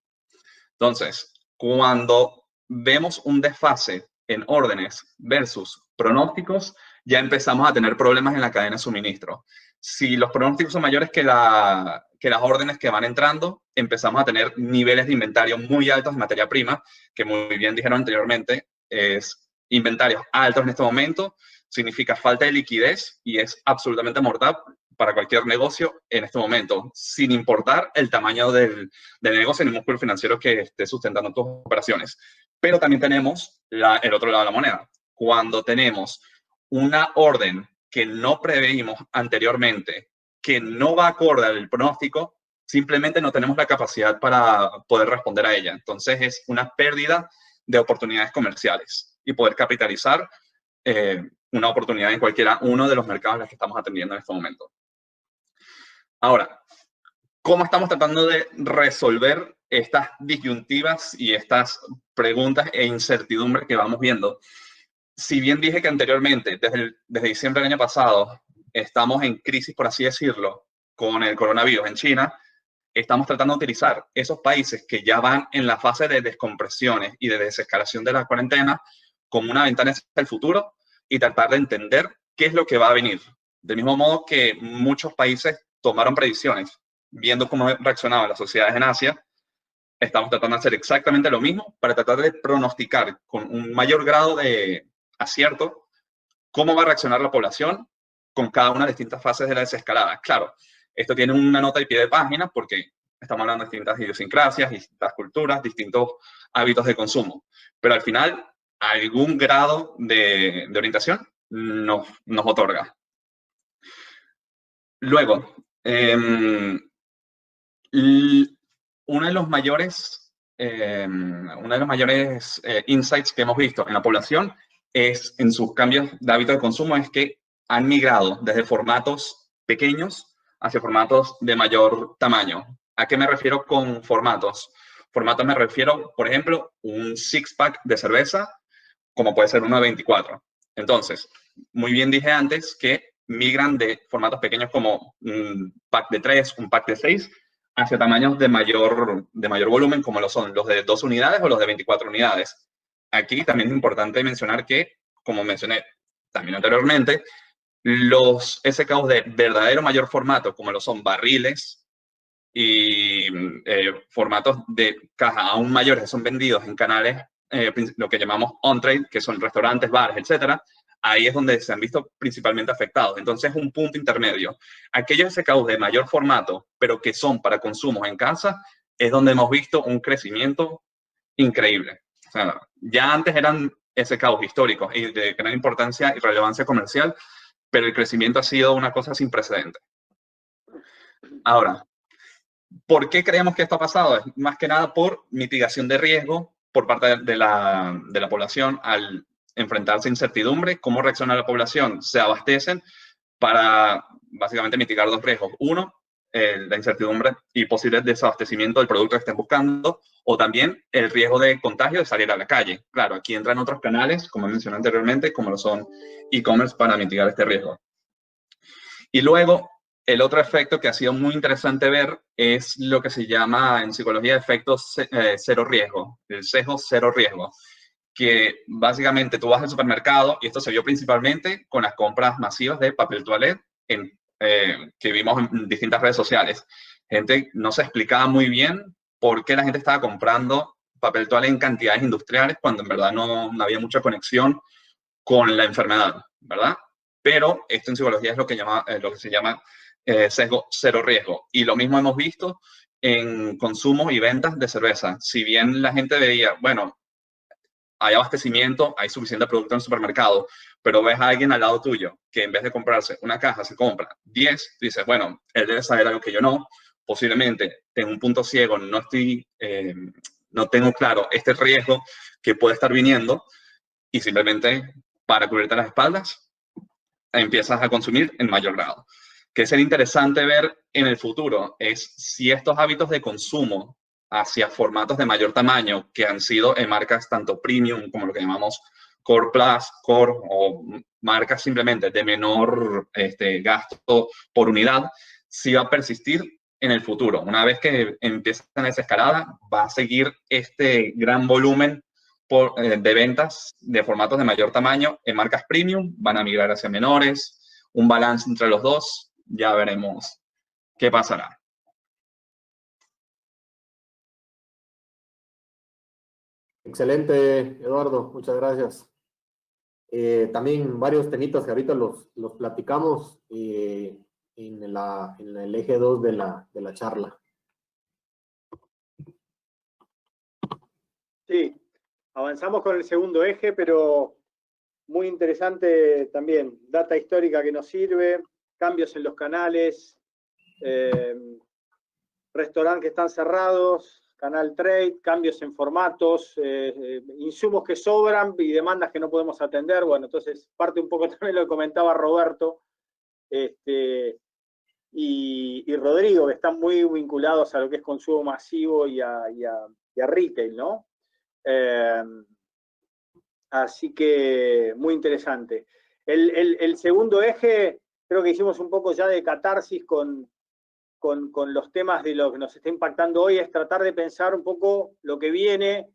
Entonces, cuando vemos un desfase en órdenes versus pronósticos, ya empezamos a tener problemas en la cadena de suministro. Si los pronósticos son mayores que las órdenes que van entrando, empezamos a tener niveles de inventario muy altos de materia prima, que muy bien dijeron anteriormente, es inventarios altos en este momento, significa falta de liquidez y es absolutamente mortal para cualquier negocio en este momento, sin importar el tamaño del negocio ni el músculo financiero que esté sustentando tus operaciones. Pero también tenemos el otro lado de la moneda. Cuando tenemos una orden que no preveímos anteriormente, que no va acorde al pronóstico, simplemente no tenemos la capacidad para poder responder a ella. Entonces es una pérdida de oportunidades comerciales y poder capitalizar una oportunidad en cualquiera uno de los mercados en los que estamos atendiendo en este momento. Ahora, ¿cómo estamos tratando de resolver estas disyuntivas y estas preguntas e incertidumbres que vamos viendo? Si bien dije que anteriormente, desde diciembre del año pasado, estamos en crisis, por así decirlo, con el coronavirus en China, estamos tratando de utilizar esos países que ya van en la fase de descompresiones y de desescalación de la cuarentena como una ventana hacia el futuro y tratar de entender qué es lo que va a venir. Del mismo modo que muchos países tomaron predicciones, viendo cómo reaccionaban las sociedades en Asia, estamos tratando de hacer exactamente lo mismo para tratar de pronosticar con un mayor grado de acierto cómo va a reaccionar la población con cada una de las distintas fases de la desescalada. Claro, esto tiene una nota de pie de página porque estamos hablando de distintas idiosincrasias, distintas culturas, distintos hábitos de consumo. Pero al final, algún grado de orientación nos otorga. Luego, uno de los mayores insights que hemos visto en la población es en sus cambios de hábito de consumo es que han migrado desde formatos pequeños hacia formatos de mayor tamaño. ¿A qué me refiero con formatos? Formatos me refiero, por ejemplo, un six-pack de cerveza, como puede ser uno de 24. Entonces, muy bien dije antes que migran de formatos pequeños como un pack de 3, un pack de 6, hacia tamaños de mayor volumen, como lo son los de 2 unidades o los de 24 unidades. Aquí también es importante mencionar que, como mencioné también anteriormente, los SKUs de verdadero mayor formato, como lo son barriles y formatos de caja aún mayores que son vendidos en canales, lo que llamamos on-trade, que son restaurantes, bares, etcétera, ahí es donde se han visto principalmente afectados. Entonces, un punto intermedio. Aquellos SKUs de mayor formato, pero que son para consumos en casa, es donde hemos visto un crecimiento increíble. O sea, ya antes eran SKUs históricos y de gran importancia y relevancia comercial, pero el crecimiento ha sido una cosa sin precedentes. Ahora, ¿por qué creemos que esto ha pasado? Es más que nada por mitigación de riesgo por parte de la población al enfrentarse a incertidumbre. ¿Cómo reacciona la población? Se abastecen para básicamente mitigar 2 riesgos. Uno, la incertidumbre y posible desabastecimiento del producto que estén buscando, o también el riesgo de contagio de salir a la calle. Claro, aquí entran otros canales, como mencioné anteriormente, como lo son e-commerce para mitigar este riesgo. Y luego, el otro efecto que ha sido muy interesante ver es lo que se llama en psicología efecto cero riesgo, el sesgo cero riesgo, que básicamente tú vas al supermercado, y esto se vio principalmente con las compras masivas de papel toalé que vimos en distintas redes sociales. Gente no se explicaba muy bien por qué la gente estaba comprando papel toalé en cantidades industriales cuando en verdad no había mucha conexión con la enfermedad, ¿verdad? Pero esto en psicología es lo que se llama sesgo cero riesgo. Y lo mismo hemos visto en consumo y ventas de cerveza. Si bien la gente veía, bueno, hay abastecimiento, hay suficiente producto en el supermercado, pero ves a alguien al lado tuyo que en vez de comprarse una caja se compra 10, dices, bueno, él debe saber algo que yo no, posiblemente tengo un punto ciego, no tengo claro este riesgo que puede estar viniendo, y simplemente para cubrirte las espaldas empiezas a consumir en mayor grado. Que sería interesante ver en el futuro es si estos hábitos de consumo hacia formatos de mayor tamaño que han sido en marcas tanto premium como lo que llamamos Core Plus, Core o marcas simplemente de menor gasto por unidad, si va a persistir en el futuro. Una vez que empieza esa escalada, va a seguir este gran volumen de ventas de formatos de mayor tamaño en marcas premium, van a migrar hacia menores, un balance entre los dos, ya veremos qué pasará. Excelente, Eduardo, muchas gracias. También varios temitas que ahorita los platicamos en el eje 2 de la charla. Sí, avanzamos con el segundo eje, pero muy interesante también. Data histórica que nos sirve, cambios en los canales, restaurantes que están cerrados, canal trade, cambios en formatos, insumos que sobran y demandas que no podemos atender. Bueno, entonces parte un poco también lo que comentaba Roberto y Rodrigo, que están muy vinculados a lo que es consumo masivo y a retail, ¿no? Así que muy interesante. El segundo eje, creo que hicimos un poco ya de catarsis con los temas de lo que nos está impactando hoy, es tratar de pensar un poco lo que viene.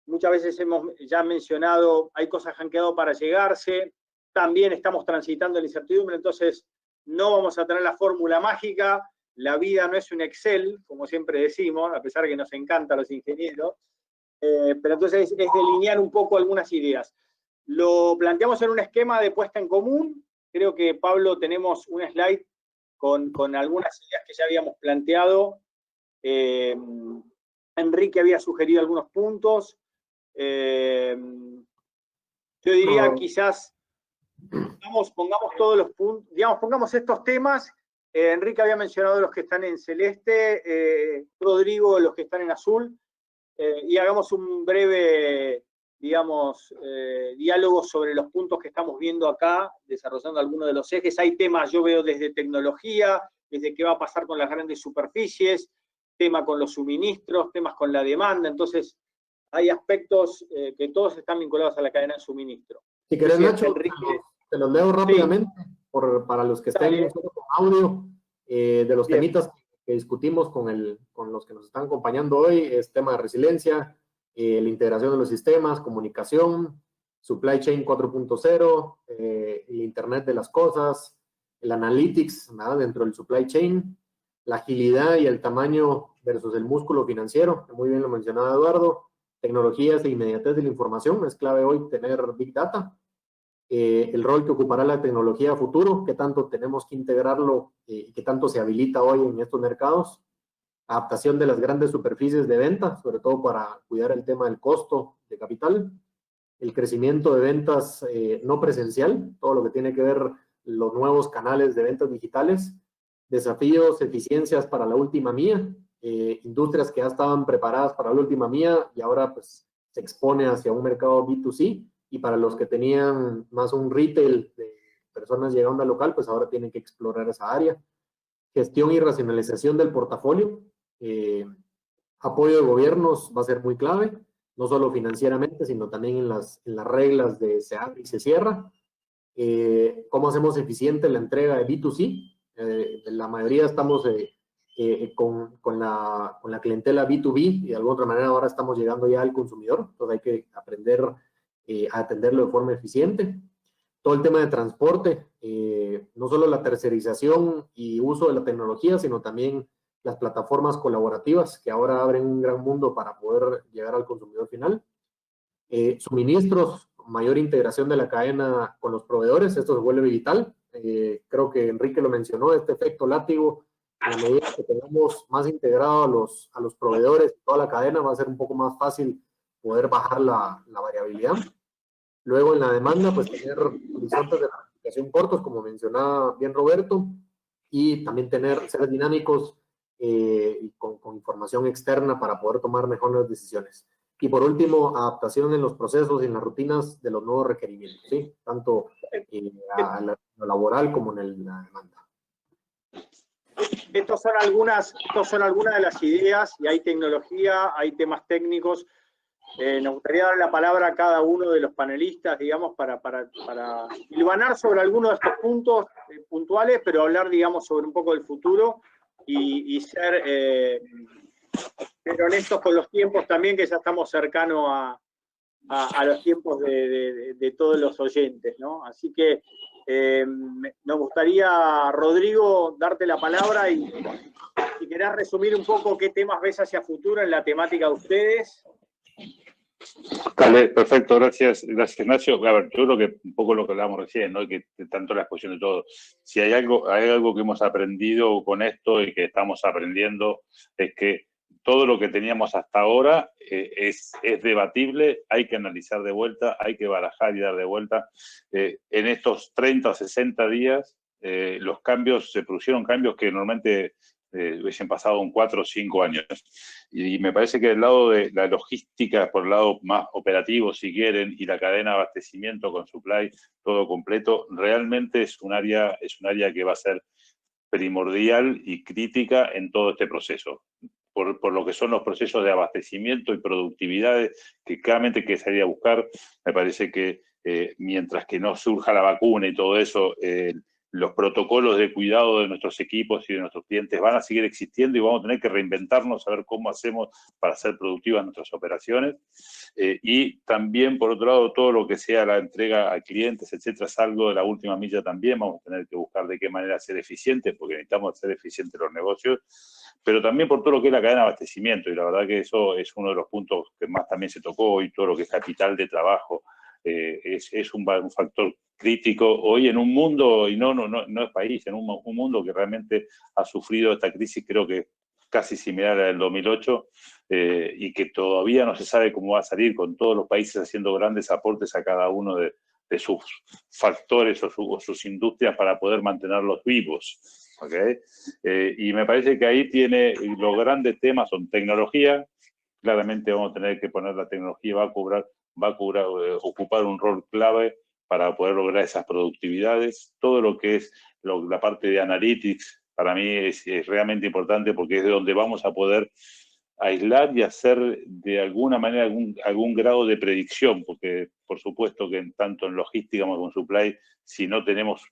Muchas veces hemos ya mencionado, hay cosas que han quedado para llegarse, también estamos transitando la incertidumbre, entonces no vamos a tener la fórmula mágica, la vida no es un Excel, como siempre decimos, a pesar de que nos encantan los ingenieros, pero entonces es delinear un poco algunas ideas. Lo planteamos en un esquema de puesta en común, creo que Pablo tenemos un slide con algunas ideas que ya habíamos planteado. Enrique había sugerido algunos puntos. Yo diría quizás, pongamos todos los puntos, digamos, pongamos estos temas. Enrique había mencionado los que están en celeste, Rodrigo los que están en azul, y hagamos un breve, digamos, diálogo sobre los puntos que estamos viendo acá, desarrollando algunos de los ejes. Hay temas, yo veo desde tecnología, desde qué va a pasar con las grandes superficies, tema con los suministros, temas con la demanda, entonces hay aspectos que todos están vinculados a la cadena de suministro. Si querés, Nacho, Enrique, te los leo rápidamente, sí, para los que estén Dale. solo con audio, de los Bien. temitas que discutimos con los que nos están acompañando hoy, es tema de resiliencia, la integración de los sistemas, comunicación, supply chain 4.0, el Internet de las cosas, el analytics, ¿verdad?, dentro del supply chain, la agilidad y el tamaño versus el músculo financiero, que muy bien lo mencionaba Eduardo, tecnologías e inmediatez de la información, es clave hoy tener Big Data, el rol que ocupará la tecnología a futuro, qué tanto tenemos que integrarlo y qué tanto se habilita hoy en estos mercados, adaptación de las grandes superficies de venta, sobre todo para cuidar el tema del costo de capital, el crecimiento de ventas no presencial, todo lo que tiene que ver los nuevos canales de ventas digitales, desafíos, eficiencias para la última milla, industrias que ya estaban preparadas para la última milla y ahora pues se expone hacia un mercado B2C, y para los que tenían más un retail de personas llegando al local, pues ahora tienen que explorar esa área. Gestión y racionalización del portafolio, apoyo de gobiernos va a ser muy clave, no solo financieramente, sino también en las reglas de se abre y se cierra. ¿Cómo hacemos eficiente la entrega de B2C? La mayoría estamos con la clientela B2B y de alguna otra manera ahora estamos llegando ya al consumidor, entonces hay que aprender a atenderlo de forma eficiente. Todo el tema de transporte, no solo la tercerización y uso de la tecnología, sino también las plataformas colaborativas que ahora abren un gran mundo para poder llegar al consumidor final. Suministros, mayor integración de la cadena con los proveedores, esto se vuelve vital. Creo que Enrique lo mencionó, este efecto látigo, a la medida que tengamos más integrado a los proveedores, toda la cadena, va a ser un poco más fácil poder bajar la variabilidad. Luego en la demanda, pues tener horizontes de planificación cortos, como mencionaba bien Roberto, y también ser dinámicos y con información externa para poder tomar mejores decisiones. Y por último, adaptación en los procesos y en las rutinas de los nuevos requerimientos, ¿sí? Tanto a lo laboral como en la demanda. Estos son algunas de las ideas, y hay tecnología, hay temas técnicos. Nos gustaría dar la palabra a cada uno de los panelistas, digamos, para hilvanar sobre algunos de estos puntos puntuales, pero hablar, digamos, sobre un poco del futuro y ser honestos con los tiempos también, que ya estamos cercanos a los tiempos de todos los oyentes, ¿no? Así que nos gustaría, Rodrigo, darte la palabra y si querés resumir un poco qué temas ves hacia futuro en la temática de ustedes. Dale, perfecto, gracias Ignacio. A ver, yo creo que un poco lo que hablamos recién, ¿no? Que tanto la exposición de todo. Si hay algo que hemos aprendido con esto y que estamos aprendiendo, es que todo lo que teníamos hasta ahora es debatible, hay que analizar de vuelta, hay que barajar y dar de vuelta. En estos 30 o 60 días, los cambios, se produjeron cambios que normalmente hubiesen pasado en 4 o 5 años. Y me parece que del lado de la logística, por el lado más operativo, si quieren, y la cadena de abastecimiento con supply, todo completo, realmente es un área que va a ser primordial y crítica en todo este proceso. Por lo que son los procesos de abastecimiento y productividades que claramente que salir a buscar. Me parece que mientras que no surja la vacuna y todo eso, los protocolos de cuidado de nuestros equipos y de nuestros clientes van a seguir existiendo y vamos a tener que reinventarnos, a ver cómo hacemos para ser productivas nuestras operaciones. Y también, por otro lado, todo lo que sea la entrega a clientes, etcétera, salvo de la última milla también, vamos a tener que buscar de qué manera ser eficientes, porque necesitamos ser eficientes los negocios, pero también por todo lo que es la cadena de abastecimiento, y la verdad que eso es uno de los puntos que más también se tocó hoy, todo lo que es capital de trabajo, es un factor crítico hoy en un mundo, y no es país, en un mundo que realmente ha sufrido esta crisis, creo que casi similar a la del 2008, y que todavía no se sabe cómo va a salir, con todos los países haciendo grandes aportes a cada uno de sus factores o sus industrias para poder mantenerlos vivos. ¿Okay? Y me parece que ahí los grandes temas son tecnología. Claramente vamos a tener que poner la tecnología, va a ocupar un rol clave para poder lograr esas productividades. Todo lo que es la parte de analytics, para mí es realmente importante, porque es de donde vamos a poder aislar y hacer de alguna manera algún grado de predicción, porque por supuesto que tanto en logística como en supply, si no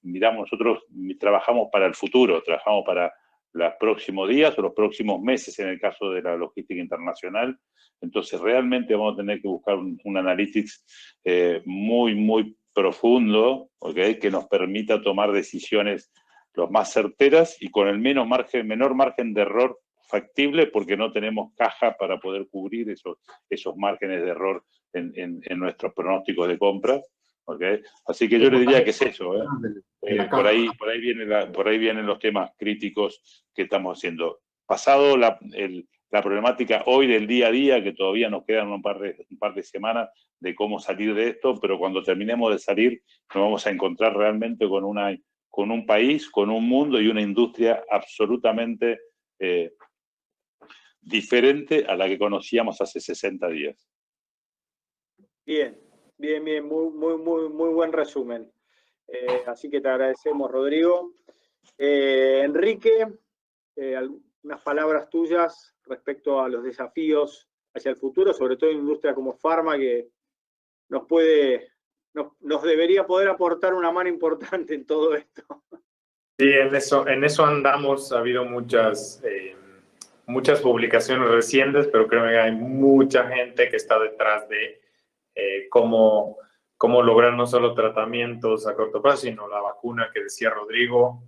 miramos, nosotros trabajamos para el futuro, trabajamos para los próximos días o los próximos meses en el caso de la logística internacional. Entonces realmente vamos a tener que buscar un analytics muy, muy profundo, ¿okay? Que nos permita tomar decisiones lo más certeras y con el menor margen de error factible, porque no tenemos caja para poder cubrir esos márgenes de error en nuestros pronósticos de compra. ¿Okay? Así que yo le diría que es eso. Por ahí vienen los temas críticos que estamos haciendo. Pasado la problemática hoy del día a día, que todavía nos quedan un par de semanas de cómo salir de esto, pero cuando terminemos de salir nos vamos a encontrar realmente con un país, con un mundo y una industria absolutamente diferente a la que conocíamos hace 60 días. Bien, muy buen resumen. Así que te agradecemos, Rodrigo. Enrique, unas palabras tuyas respecto a los desafíos hacia el futuro, sobre todo en una industria como Pharma, que nos debería poder aportar una mano importante en todo esto. Sí, en eso andamos. Ha habido muchas publicaciones recientes, pero creo que hay mucha gente que está detrás de cómo lograr no solo tratamientos a corto plazo, sino la vacuna que decía Rodrigo.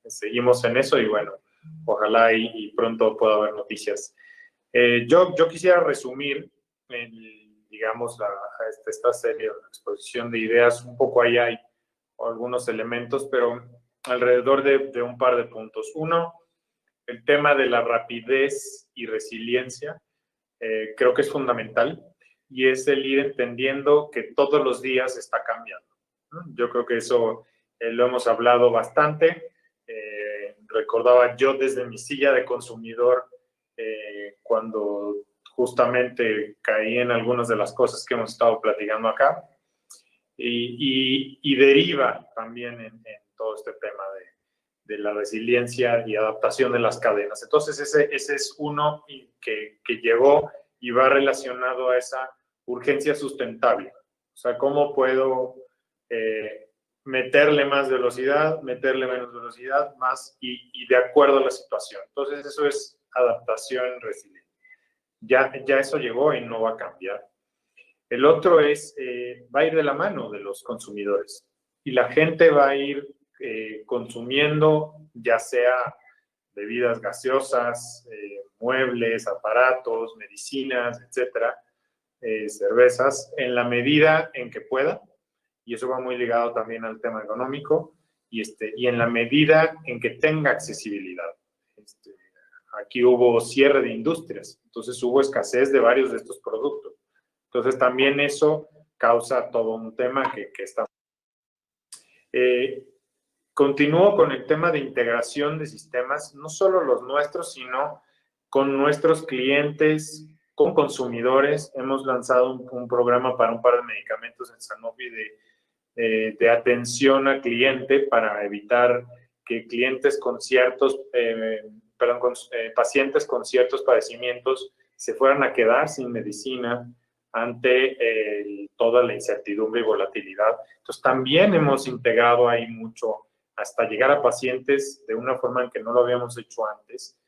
Seguimos en eso y bueno, ojalá y pronto pueda haber noticias. Yo quisiera resumir, digamos, esta serie de exposición de ideas. Un poco ahí hay algunos elementos, pero alrededor de un par de puntos. Uno, el tema de la rapidez y resiliencia, creo que es fundamental, y es el ir entendiendo que todos los días está cambiando, ¿no? Yo creo que eso lo hemos hablado bastante. Recordaba yo desde mi silla de consumidor, cuando justamente caí en algunas de las cosas que hemos estado platicando acá, y deriva también en todo este tema de la resiliencia y adaptación de las cadenas. Entonces ese es uno que llegó y va relacionado a esa urgencia sustentable. O sea, ¿cómo puedo meterle más velocidad, meterle menos velocidad, más y de acuerdo a la situación? Entonces eso es adaptación resiliente. Ya eso llegó y no va a cambiar. El otro es, va a ir de la mano de los consumidores y la gente va a ir consumiendo, ya sea bebidas gaseosas, muebles, aparatos, medicinas, etcétera, cervezas, en la medida en que pueda, y eso va muy ligado también al tema económico, y en la medida en que tenga accesibilidad. Aquí hubo cierre de industrias, entonces hubo escasez de varios de estos productos. Entonces también eso causa todo un tema que está. Continúo con el tema de integración de sistemas, no solo los nuestros, sino con nuestros clientes, con consumidores. Hemos lanzado un programa para un par de medicamentos en Sanofi de atención al cliente para evitar que clientes con ciertos, pacientes con ciertos padecimientos se fueran a quedar sin medicina ante toda la incertidumbre y volatilidad. Entonces también hemos integrado ahí mucho hasta llegar a pacientes de una forma en que no lo habíamos hecho antes,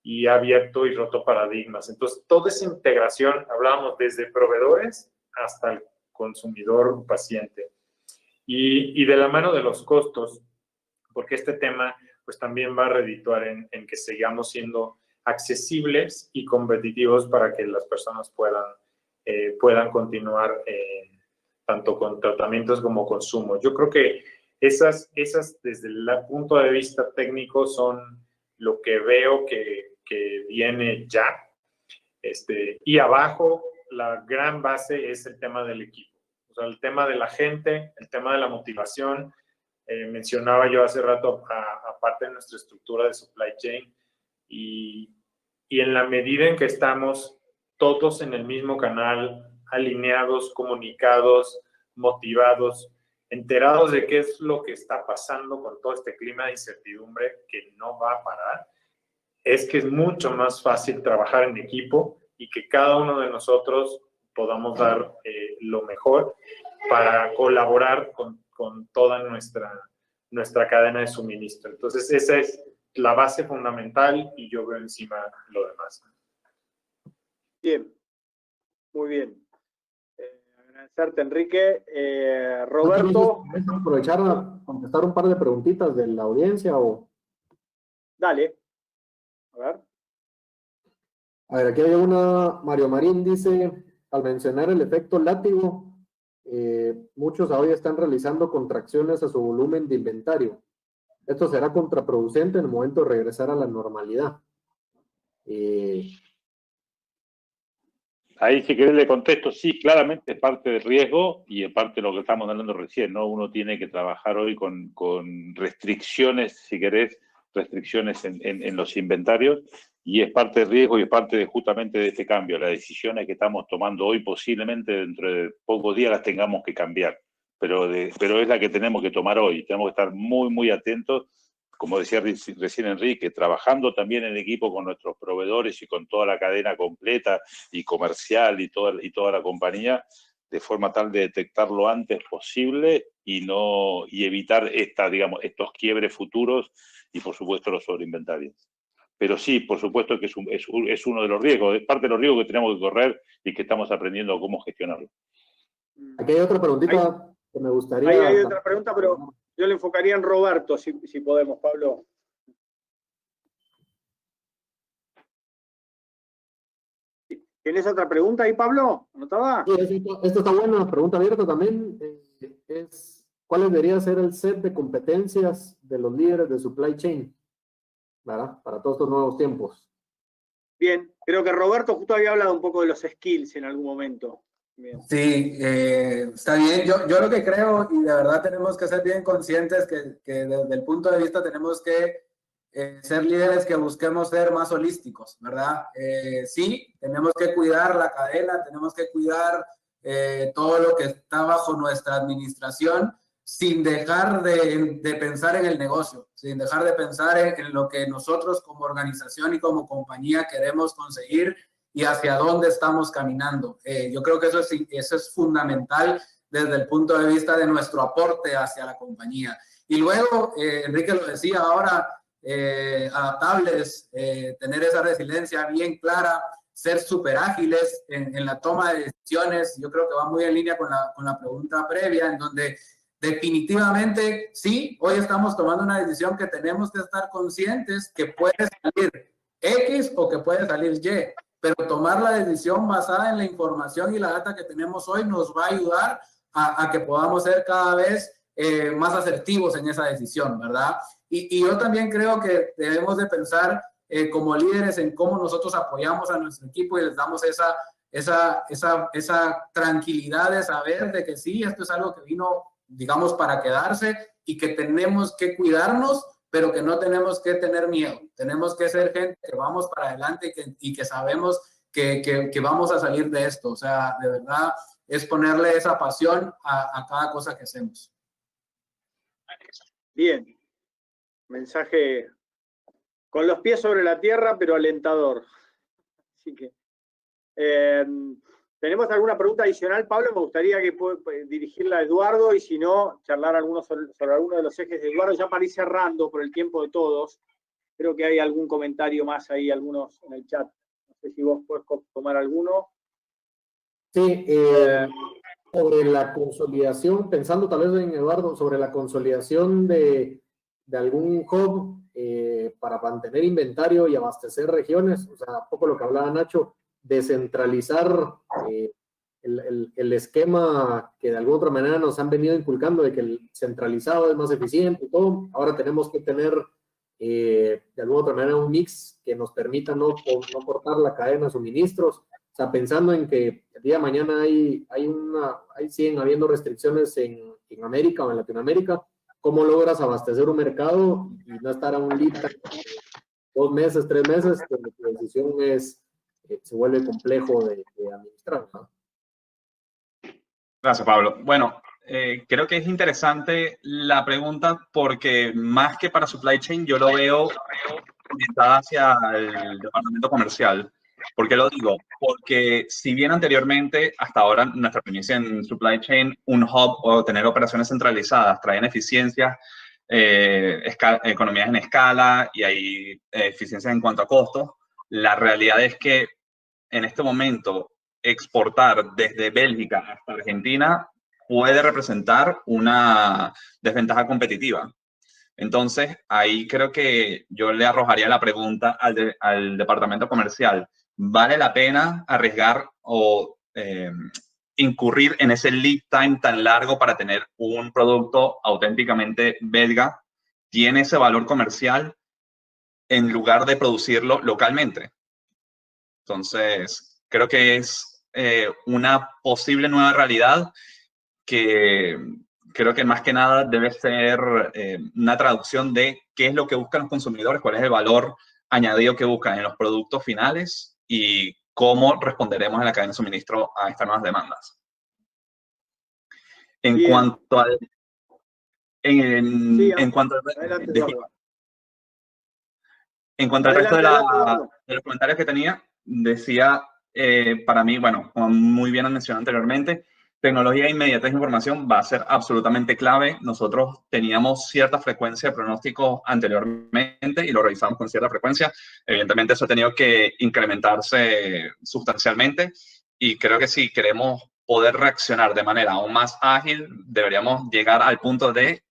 y ha abierto y roto paradigmas. Entonces, toda esa integración, hablábamos desde proveedores hasta el consumidor paciente. Y de la mano de los costos, porque este tema pues también va a redituar en que sigamos siendo accesibles y competitivos para que las personas puedan continuar tanto con tratamientos como consumo. Yo creo que esas desde el punto de vista técnico son lo que veo que viene ya. Y abajo, la gran base es el tema del equipo. O sea, el tema de la gente, el tema de la motivación. Mencionaba yo hace rato, aparte de nuestra estructura de supply chain, y en la medida en que estamos todos en el mismo canal, alineados, comunicados, motivados, enterados de qué es lo que está pasando con todo este clima de incertidumbre que no va a parar, es que es mucho más fácil trabajar en equipo y que cada uno de nosotros podamos dar lo mejor para colaborar con toda nuestra cadena de suministro. Entonces, esa es la base fundamental y yo veo encima lo demás. Bien, muy bien. Agradecerte, Enrique. Roberto. ¿Quieres aprovechar a contestar un par de preguntitas de la audiencia o...? Dale. A ver. A ver, aquí hay una. Mario Marín dice, al mencionar el efecto látigo, muchos hoy están realizando contracciones a su volumen de inventario. Esto será contraproducente en el momento de regresar a la normalidad. Ahí, si querés, le contesto, sí, claramente es parte del riesgo y es parte de lo que estamos hablando recién, ¿no? Uno tiene que trabajar hoy con restricciones, si querés, restricciones en los inventarios, y es parte del riesgo y es parte justamente de este cambio. Las decisiones que estamos tomando hoy posiblemente dentro de pocos días las tengamos que cambiar, pero es la que tenemos que tomar hoy. Tenemos que estar muy, muy atentos, como decía recién Enrique, trabajando también en equipo con nuestros proveedores y con toda la cadena completa y comercial y toda la compañía, de forma tal de detectar lo antes posible y evitar estos quiebres futuros y, por supuesto, los sobreinventarios. Pero sí, por supuesto que es uno de los riesgos, es parte de los riesgos que tenemos que correr y que estamos aprendiendo cómo gestionarlo. Aquí hay otra preguntita que me gustaría... Ahí hay otra pregunta, pero yo le enfocaría en Roberto, si podemos, Pablo. ¿Tienes otra pregunta ahí, Pablo? ¿Anotada? Sí, esto está bueno, pregunta abierta también. ¿Cuál debería ser el set de competencias de los líderes de supply chain, ¿verdad? Para todos estos nuevos tiempos? Bien, creo que Roberto justo había hablado un poco de los skills en algún momento. Bien. Sí, está bien. Yo lo que creo, y de verdad tenemos que ser bien conscientes que desde el punto de vista tenemos que ser líderes que busquemos ser más holísticos, ¿verdad? Sí, tenemos que cuidar la cadena, tenemos que cuidar todo lo que está bajo nuestra administración, sin dejar de pensar en el negocio, sin dejar de pensar en lo que nosotros como organización y como compañía queremos conseguir y hacia dónde estamos caminando. Yo creo que eso es fundamental desde el punto de vista de nuestro aporte hacia la compañía. Y luego, Enrique lo decía ahora, adaptables, tener esa resiliencia bien clara, ser súper ágiles en la toma de decisiones. Yo creo que va muy en línea con la pregunta previa, en donde definitivamente sí, hoy estamos tomando una decisión que tenemos que estar conscientes que puede salir X o que puede salir Y, pero tomar la decisión basada en la información y la data que tenemos hoy nos va a ayudar a que podamos ser cada vez más asertivos en esa decisión, ¿verdad? Y yo también creo que debemos de pensar como líderes en cómo nosotros apoyamos a nuestro equipo y les damos esa tranquilidad de saber de que sí, esto es algo que vino, digamos, para quedarse y que tenemos que cuidarnos, pero que no tenemos que tener miedo. Tenemos que ser gente que vamos para adelante y que sabemos que vamos a salir de esto. O sea, de verdad, es ponerle esa pasión a cada cosa que hacemos. Bien. Mensaje con los pies sobre la tierra, pero alentador. Así que, ¿tenemos alguna pregunta adicional, Pablo? Me gustaría que dirigirla a Eduardo y si no, charlar sobre alguno de los ejes de Eduardo, ya para ir cerrando por el tiempo de todos. Creo que hay algún comentario más ahí, algunos en el chat. No sé si vos podés tomar alguno. Sí, sobre la consolidación, pensando tal vez en Eduardo, sobre la consolidación de algún hub para mantener inventario y abastecer regiones, o sea, un poco lo que hablaba Nacho, descentralizar el esquema que de alguna otra manera nos han venido inculcando de que el centralizado es más eficiente y todo. Ahora tenemos que tener de alguna otra manera un mix que nos permita no cortar la cadena de suministros. O sea, pensando en que el día de mañana siguen habiendo restricciones en América o en Latinoamérica, ¿cómo logras abastecer un mercado y no estar a un lead time 2 meses, 3 meses? Donde tu decisión se vuelve complejo de administrar, ¿no? Gracias, Pablo. Bueno, creo que es interesante la pregunta porque más que para supply chain, yo lo veo orientada hacia el departamento comercial. ¿Por qué lo digo? Porque si bien anteriormente, hasta ahora, nuestra premisa en supply chain, un hub o tener operaciones centralizadas traen eficiencias, economías en escala y hay eficiencias en cuanto a costos, la realidad es que en este momento exportar desde Bélgica hasta Argentina puede representar una desventaja competitiva. Entonces, ahí creo que yo le arrojaría la pregunta al departamento comercial. ¿Vale la pena arriesgar o incurrir en ese lead time tan largo para tener un producto auténticamente belga? ¿Tiene ese valor comercial en lugar de producirlo localmente? Entonces, creo que es una posible nueva realidad que creo que más que nada debe ser una traducción de qué es lo que buscan los consumidores, cuál es el valor añadido que buscan en los productos finales y cómo responderemos en la cadena de suministro a estas nuevas demandas. En Bien. cuanto al... En cuanto al resto de los comentarios que tenía, decía, para mí, bueno, como muy bien han mencionado anteriormente, tecnología de inmediatez de información va a ser absolutamente clave. Nosotros teníamos cierta frecuencia de pronósticos anteriormente y lo revisamos con cierta frecuencia. Evidentemente eso ha tenido que incrementarse sustancialmente y creo que si queremos poder reaccionar de manera aún más ágil, deberíamos llegar al punto de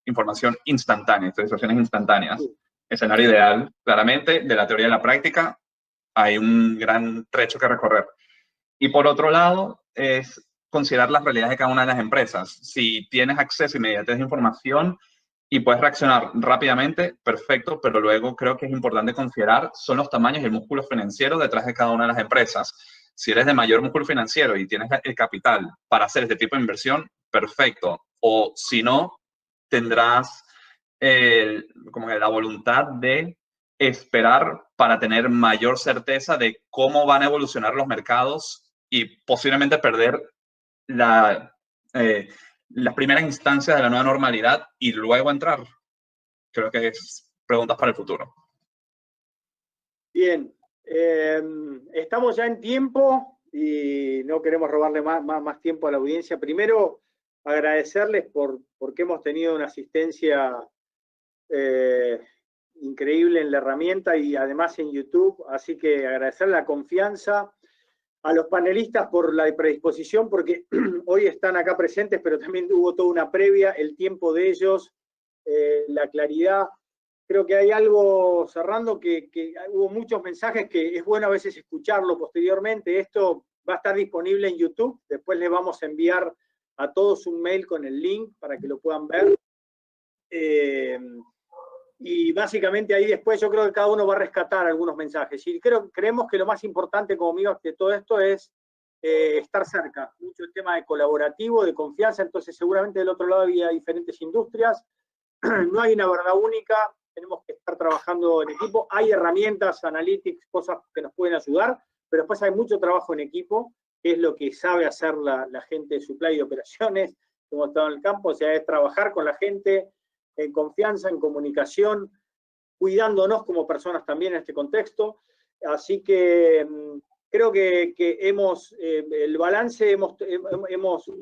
información instantánea, actualizaciones instantáneas. Escenario ideal, claramente, de la teoría a la práctica, hay un gran trecho que recorrer. Y por otro lado, es considerar las realidades de cada una de las empresas. Si tienes acceso inmediato a esa información y puedes reaccionar rápidamente, perfecto, pero luego creo que es importante considerar son los tamaños y el músculo financiero detrás de cada una de las empresas. Si eres de mayor músculo financiero y tienes el capital para hacer este tipo de inversión, perfecto. O si no, tendrás como que la voluntad de esperar para tener mayor certeza de cómo van a evolucionar los mercados y posiblemente perder las primeras instancias de la nueva normalidad y luego entrar. Creo que es preguntas para el futuro. Bien, estamos ya en tiempo y no queremos robarle más tiempo a la audiencia. Primero, agradecerles porque hemos tenido una asistencia increíble en la herramienta y además en YouTube, así que agradecer la confianza a los panelistas por la predisposición, porque hoy están acá presentes, pero también hubo toda una previa, el tiempo de ellos, la claridad. Creo que hay algo, cerrando, que hubo muchos mensajes que es bueno a veces escucharlo posteriormente. Esto va a estar disponible en YouTube, después les vamos a enviar a todos un mail con el link para que lo puedan ver. Y básicamente ahí después yo creo que cada uno va a rescatar algunos mensajes. Y creemos que lo más importante, como amigos, de todo esto es estar cerca. Mucho el tema de colaborativo, de confianza, entonces seguramente del otro lado había diferentes industrias. No hay una verdad única, tenemos que estar trabajando en equipo. Hay herramientas, analytics, cosas que nos pueden ayudar, pero después hay mucho trabajo en equipo, que es lo que sabe hacer la gente de supply y operaciones, como está en el campo, o sea, es trabajar con la gente, en confianza, en comunicación, cuidándonos como personas también en este contexto. Así que creo que el balance, hemos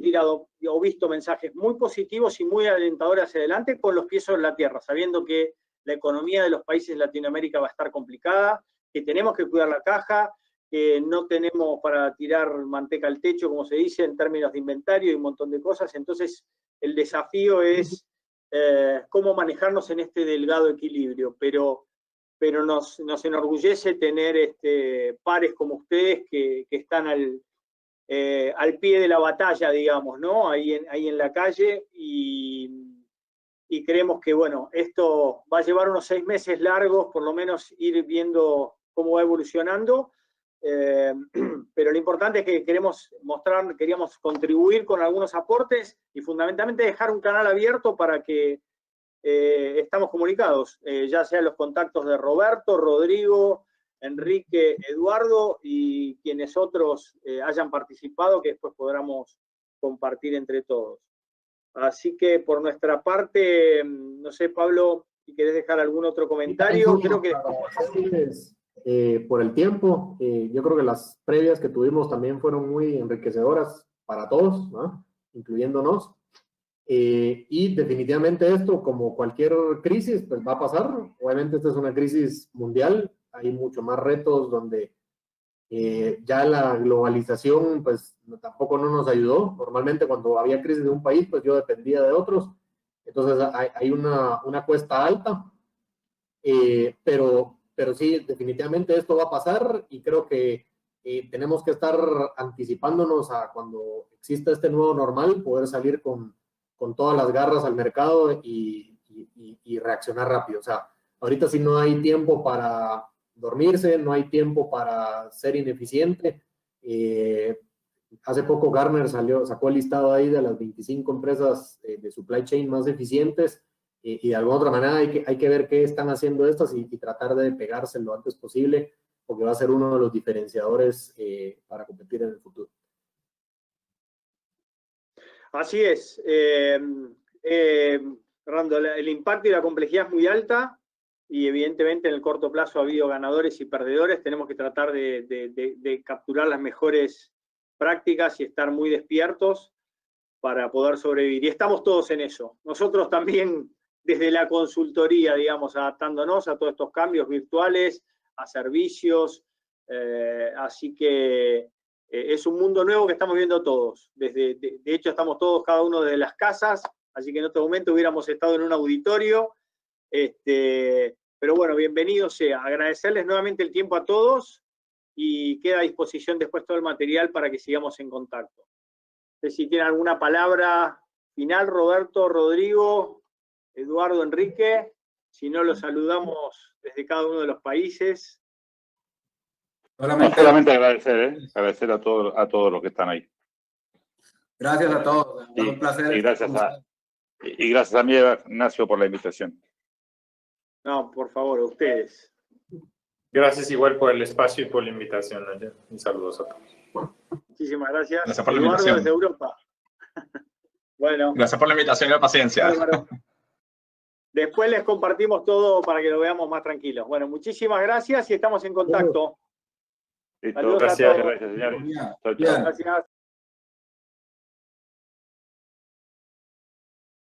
tirado o visto mensajes muy positivos y muy alentadores hacia adelante, con los pies sobre la tierra, sabiendo que la economía de los países de Latinoamérica va a estar complicada, que tenemos que cuidar la caja, que no tenemos para tirar manteca al techo, como se dice, en términos de inventario y un montón de cosas. Entonces, el desafío es cómo manejarnos en este delgado equilibrio, pero nos enorgullece tener pares como ustedes que están al pie de la batalla, digamos, ¿no? Ahí en la calle, y creemos que, bueno, esto va a llevar unos 6 meses largos, por lo menos ir viendo cómo va evolucionando, pero lo importante es que queríamos contribuir con algunos aportes y fundamentalmente dejar un canal abierto para que estamos comunicados, ya sean los contactos de Roberto, Rodrigo, Enrique, Eduardo y quienes otros hayan participado, que después podamos compartir entre todos. Así que por nuestra parte, no sé, Pablo, si querés dejar algún otro comentario. Creo que por el tiempo, yo creo que las previas que tuvimos también fueron muy enriquecedoras para todos, ¿no? Incluyéndonos. Y definitivamente esto, como cualquier crisis, pues va a pasar. Obviamente esta es una crisis mundial, hay mucho más retos donde ya la globalización pues tampoco no nos ayudó. Normalmente cuando había crisis de un país, pues yo dependía de otros. Entonces hay una cuesta alta, pero sí, definitivamente esto va a pasar y creo que tenemos que estar anticipándonos a cuando exista este nuevo normal, poder salir con todas las garras al mercado y reaccionar rápido. O sea, ahorita sí no hay tiempo para dormirse, no hay tiempo para ser ineficiente. Hace poco Gartner sacó el listado ahí de las 25 empresas de supply chain más eficientes, y de alguna otra manera hay que ver qué están haciendo estas y tratar de pegarse lo antes posible, porque va a ser uno de los diferenciadores para competir en el futuro. Así es. Fernando, el impacto y la complejidad es muy alta y evidentemente en el corto plazo ha habido ganadores y perdedores. Tenemos que tratar de capturar las mejores prácticas y estar muy despiertos para poder sobrevivir. Y estamos todos en eso. Nosotros también desde la consultoría, digamos, adaptándonos a todos estos cambios virtuales, a servicios. Así que es un mundo nuevo que estamos viendo todos. De hecho, estamos todos, cada uno de las casas, así que en este momento hubiéramos estado en un auditorio. Pero bueno, bienvenido sea. Agradecerles nuevamente el tiempo a todos y queda a disposición después todo el material para que sigamos en contacto. No sé si tienen alguna palabra final, Roberto, Rodrigo, Eduardo, Enrique. Si no, los saludamos desde cada uno de los países. Solamente agradecer a todos los que están ahí. Gracias a todos. Un placer. Y gracias a mí, Ignacio, por la invitación. No, por favor, a ustedes. Gracias igual por el espacio y por la invitación, Nacho. Y saludos a todos. Muchísimas gracias. Gracias por la Eduardo, invitación. desde Europa. Bueno. Gracias por la invitación y la paciencia. Bárbaro. Después les compartimos todo para que lo veamos más tranquilos. Bueno, muchísimas gracias y estamos en contacto. Listo, Saludos gracias, a todos. señores. Chau, chau. Bien. Gracias.